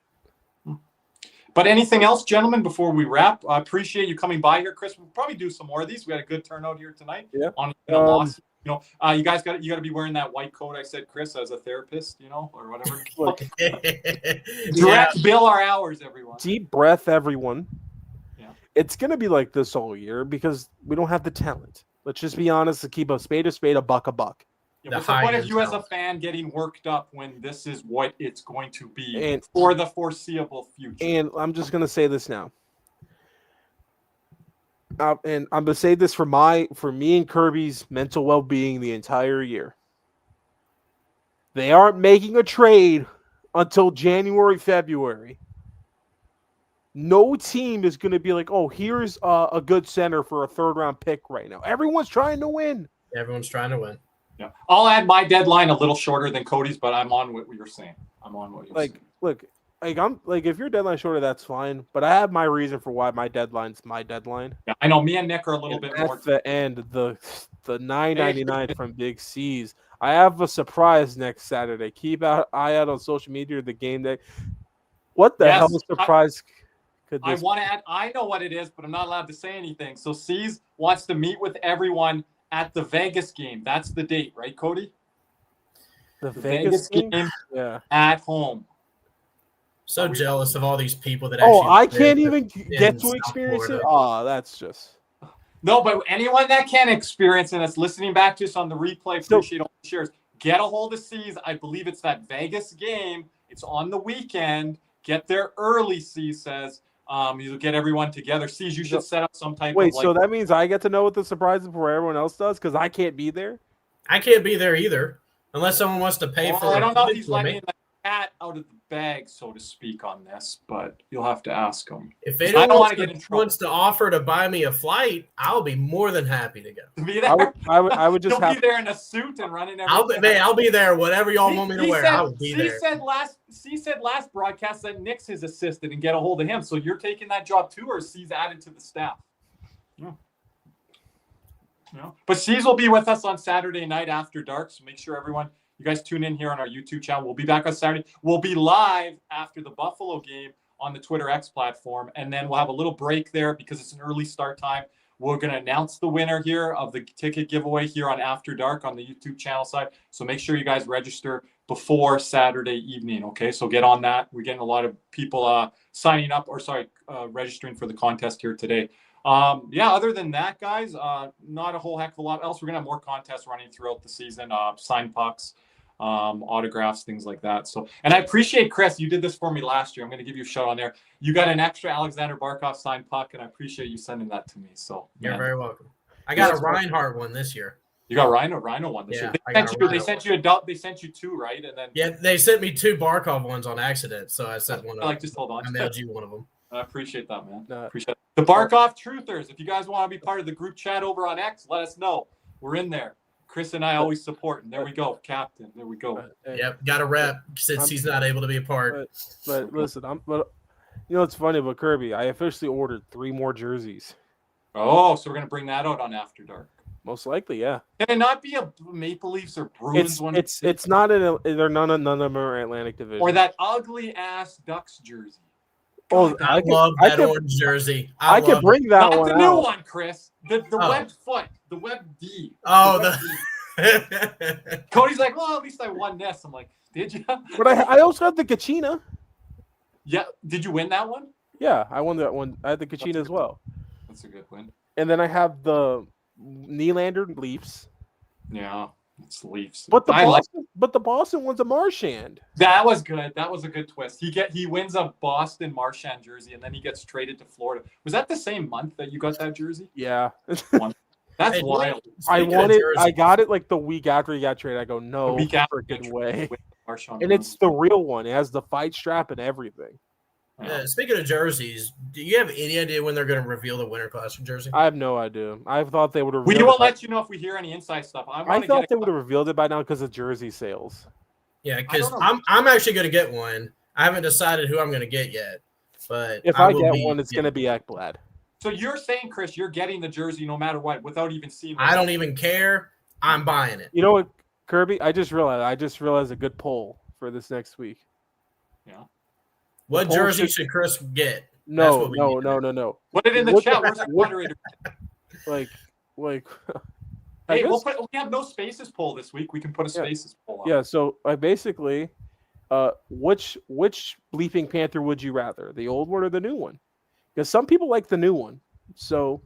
but anything else, gentlemen, before we wrap? I appreciate you coming by here, Chris. We'll probably do some more of these. We had a good turnout here tonight. Yeah. On a loss. You guys got to be wearing that white coat. I said, Chris, as a therapist, or whatever. Direct bill our hours, everyone. Deep breath, everyone. Yeah. It's gonna be like this all year because we don't have the talent. Let's just be honest and keep a spade, a buck, a buck. Yeah, what's the point of you as a fan getting worked up when this is what it's going to be for the foreseeable future? And I'm just going to say this now. And I'm going to say this for me and Kirby's mental well-being the entire year. They aren't making a trade until January, February. No team is going to be like, oh, here's a good center for a third-round pick right now. Everyone's trying to win. Everyone's trying to win. Yeah, I'll add my deadline a little shorter than Cody's, but I'm on what you're saying. Saying. Look, I'm if your deadline's shorter, that's fine. But I have my reason for why my deadline's my deadline. Yeah, I know. Me and Nick are a little bit more. At the end, the $9.99 from Big C's. I have a surprise next Saturday. Keep an eye out on social media. The game day. What the hell surprise? I want to add. I know what it is, but I'm not allowed to say anything. So C's wants to meet with everyone at the Vegas game. That's the date, right, Cody? The Vegas game? Yeah. At home. So jealous of all these people that I can't even get to experience it? Oh, that's just... No, but anyone that can experience it that's listening back to us on the replay, appreciate all the shares. Get a hold of C's. I believe it's that Vegas game. It's on the weekend. Get there early, C says. You'll get everyone together. C's, you should set up some type of... Wait, so that means I get to know what the surprise is before everyone else does? Because I can't be there? I can't be there either. Unless someone wants to pay for it. I don't know if he's letting the cat out of the bag, so to speak, on this, but you'll have to ask him. If I anyone don't want to get in trouble. wants to offer to buy me a flight, I'll be more than happy to go. Be there. I would just He'll have be there in a suit and running I'll be there. Whatever y'all want me to wear, I will be there. C said last broadcast that Nick's his assistant and get a hold of him. So you're taking that job too, or C's added to the staff? No. But C's will be with us on Saturday night after dark. So make sure you guys tune in here on our YouTube channel. We'll be back on Saturday. We'll be live after the Buffalo game on the Twitter X platform. And then we'll have a little break there because it's an early start time. We're going to announce the winner here of the ticket giveaway here on After Dark on the YouTube channel side. So make sure you guys register before Saturday evening. Okay, so get on that. We're getting a lot of people registering for the contest here today. Other than that, guys, not a whole heck of a lot else. We're gonna have more contests running throughout the season, signed pucks, autographs, things like that. So, and I appreciate, Chris, you did this for me last year. I'm gonna give you a shout on there. You got an extra Alexander Barkov signed puck, and I appreciate you sending that to me. So you're very welcome. I got a Reinhardt one this year. You got Rhino one this year. They sent you two, right? And then they sent me 2 Barkov ones on accident. So I sent one. Just hold on. I mailed you one of them. I appreciate that, man. Appreciate it. The Barkov Truthers. If you guys want to be part of the group chat over on X, let us know. We're in there. Chris and I always support. And there we go, Captain. There we go. Yep, got a rep since he's not able to be a part. But listen, it's funny about Kirby. I officially ordered 3 more jerseys. Oh, so we're gonna bring that out on After Dark. Most likely, yeah. Can it not be a Maple Leafs or Bruins one? It's not they're none of them are Atlantic Division. Or that ugly ass Ducks jersey. Oh, I love that orange jersey. I can bring that one out. Not the new one, Chris. The webbed foot, the webbed D. Oh, Cody's like, well, at least I won this. I'm like, did you? But I also had the Kachina. Yeah, did you win that one? Yeah, I won that one. I had the Kachina as well. That's a good win. And then I have the Nylander Leafs. Yeah, it's Leafs. But the Boston one's a Marchand. That was good. That was a good twist. He wins a Boston Marchand jersey, and then he gets traded to Florida. Was that the same month that you got that jersey? Yeah. That's wild. I got it like the week after he got traded. I go, no freaking way. And it's the real one. It has the fight strap and everything. Speaking of jerseys, do you have any idea when they're going to reveal the Winter Classic jersey? I have no idea. I thought they would have. We will let you know if we hear any inside stuff. I thought they would have revealed it by now because of jersey sales. Yeah, because I'm actually going to get one. I haven't decided who I'm going to get yet, but if I get one, it's going to be Ekblad. So you're saying, Chris, you're getting the jersey no matter what, without even seeing. I don't even care. I'm buying it. You know what, Kirby? I just realized a good poll for this next week. Yeah. What jersey should Chris get? No. Put it in the chat. Where's our moderator? Like. Hey, we have no spaces poll this week. We can put a spaces poll on. Yeah. So basically, which bleeping Panther would you rather, the old one or the new one? Because some people like the new one. So,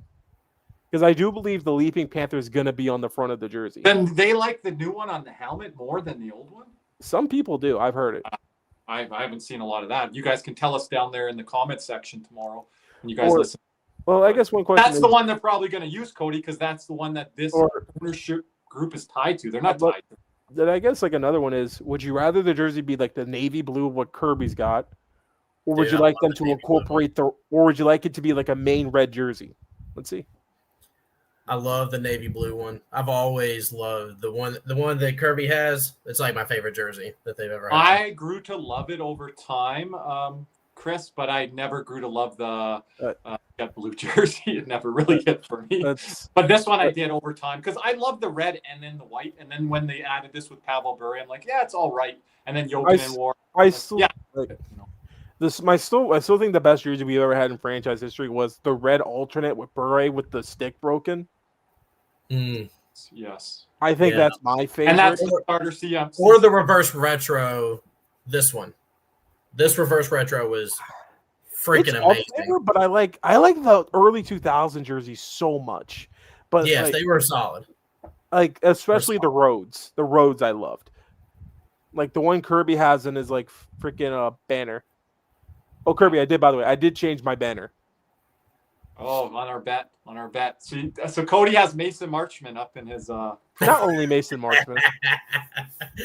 because I do believe the Leaping Panther is going to be on the front of the jersey. Then they like the new one on the helmet more than the old one? Some people do. I've heard it. I haven't seen a lot of that. You guys can tell us down there in the comment section tomorrow. And you guys listen. Well, I guess one question. That's the one they're probably going to use, Cody, because that's the one that this ownership group is tied to. They're not tied to. Then I guess like another one is: would you rather the jersey be like the navy blue of what Kirby's got, or would you like them to incorporate or would you like it to be like a main red jersey? Let's see. I love the navy blue one. I've always loved the one that Kirby has. It's like my favorite jersey that they've ever had. I grew to love it over time, Chris, but I never grew to love the blue jersey. It never really hit for me. But this one I did over time because I love the red and then the white. And then when they added this with Pavel Bure, I'm like, yeah, it's all right. And then Jokinen wore. I still think the best jersey we've ever had in franchise history was the red alternate with Bure with the stick broken. Yes. I think that's my favorite. And that's the starter CM. Or the reverse retro, this one. This reverse retro was freaking amazing. There, but I like the early 2000 jerseys so much. But yes, they were solid. Like especially the roads. The roads I loved. Like the one Kirby has in his like freaking banner. Oh, Kirby, I did change my banner. Oh, on our bet. So Cody has Mason Marchman up in his Not only Mason Marchman.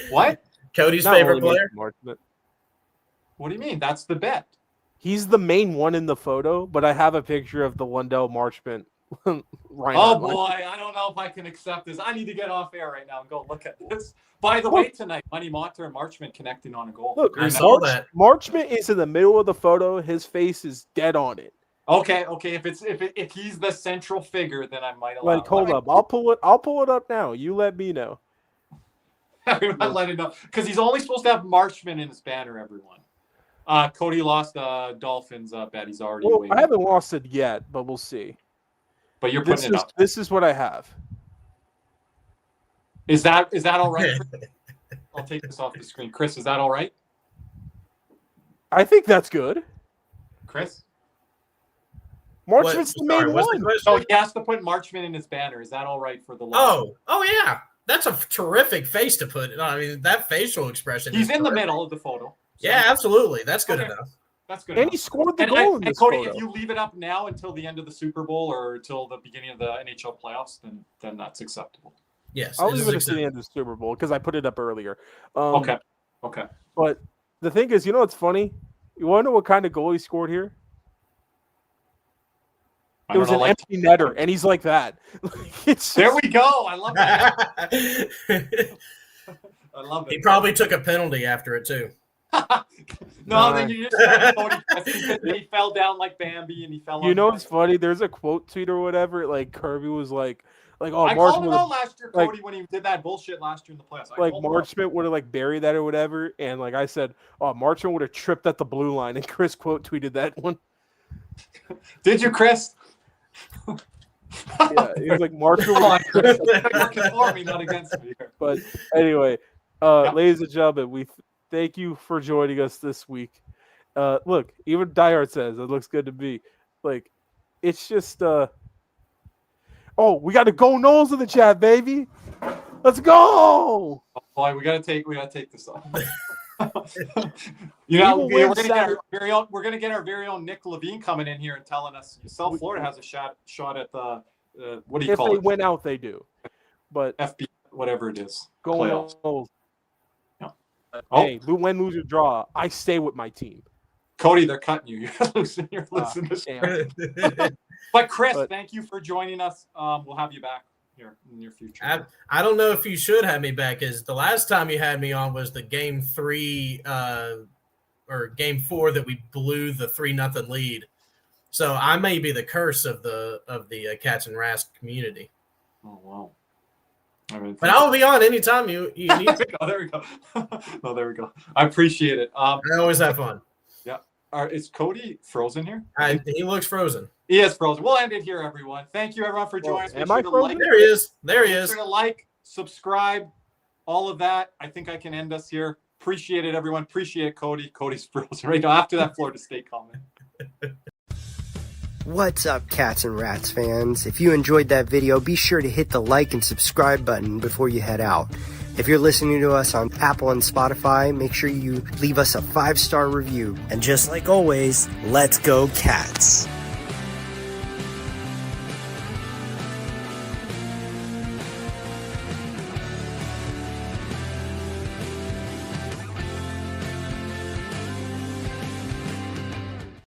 What? Cody's favorite player? What do you mean? That's the bet. He's the main one in the photo, but I have a picture of the Lundell Marchment. Oh boy, I don't know if I can accept this. I need to get off air right now and go look at this. By the way, tonight, Money Monter and Marchment connecting on a goal. Look, I saw that. Marchment is in the middle of the photo. His face is dead on it. Okay. If he's the central figure, then I might allow. Like, hold up, I'll pull it up now. You let me know. Everyone let it know because he's only supposed to have Marchment in his banner. Everyone. Cody lost Dolphins bet. He's already. Well, waiting. I haven't lost it yet, but we'll see. But you're putting it up. This is what I have. Is that all right? I'll take this off the screen. Chris, is that all right? I think that's good. Chris? Marchment's the main one. So he has to put Marchment in his banner. Is that all right for the law? Oh yeah. That's a terrific face to put. I mean, that facial expression. He's in the middle of the photo. So. Yeah, absolutely. That's good enough. That's good. And enough. he scored the goal in this Cody, photo. if you leave it up now until the end of the Super Bowl or until the beginning of the NHL playoffs, then that's acceptable. Yes, I'll leave it until the end of the Super Bowl because I put it up earlier. Okay. But the thing is, you know what's funny? You want to know what kind of goal he scored here? It was an empty netter, and he's like that. There we go. I love that. I love it. He probably took a penalty after it too. Then you just Cody. He fell down like Bambi, and he fell. You know what's funny? There's a quote tweet or whatever. Like Kirby was like, oh, I called him out last year, Cody, when he did that bullshit last year in the playoffs. Like Marchment would have like buried that or whatever, and like I said, Marchment would have tripped at the blue line, and Chris quote tweeted that one. Did you, Chris? Yeah, he was like Marchment. Working for me, not against me. But anyway, ladies and gentlemen, we thank you for joining us this week. Look, even Diehard says it looks good to me. Like, it's just we got to go Knowles in the chat, baby. Let's go. Oh boy, we gotta take this off. We're gonna get our very own Nick Levine coming in here and telling us South Florida has a shot at the what do you call it? If they win out, they do. But FB, whatever it is, go Knowles. Yeah. Hey, win, lose, or draw. I stay with my team. Cody, they're cutting you. You're losing But Chris, thank you for joining us. We'll have you back here in the near future. I don't know if you should have me back, because the last time you had me on was the game 3 or game 4 that we blew the 3-0 lead. So I may be the curse of the Cats and Rats community. Oh wow. But I'll be on anytime you need. There we go. There we go. I appreciate it. I always have fun. Yeah. Is Cody frozen here? He looks frozen. He is frozen. We'll end it here, everyone. Thank you, everyone, for joining us. Am I frozen? There he is. Make sure to like, subscribe, all of that. I think I can end us here. Appreciate it, everyone. Appreciate it, Cody. Cody's frozen right now after that Florida State comment. What's up, Cats and Rats fans? If you enjoyed that video, be sure to hit the like and subscribe button before you head out. If you're listening to us on Apple and Spotify, make sure you leave us a 5-star review. And just like always, let's go Cats!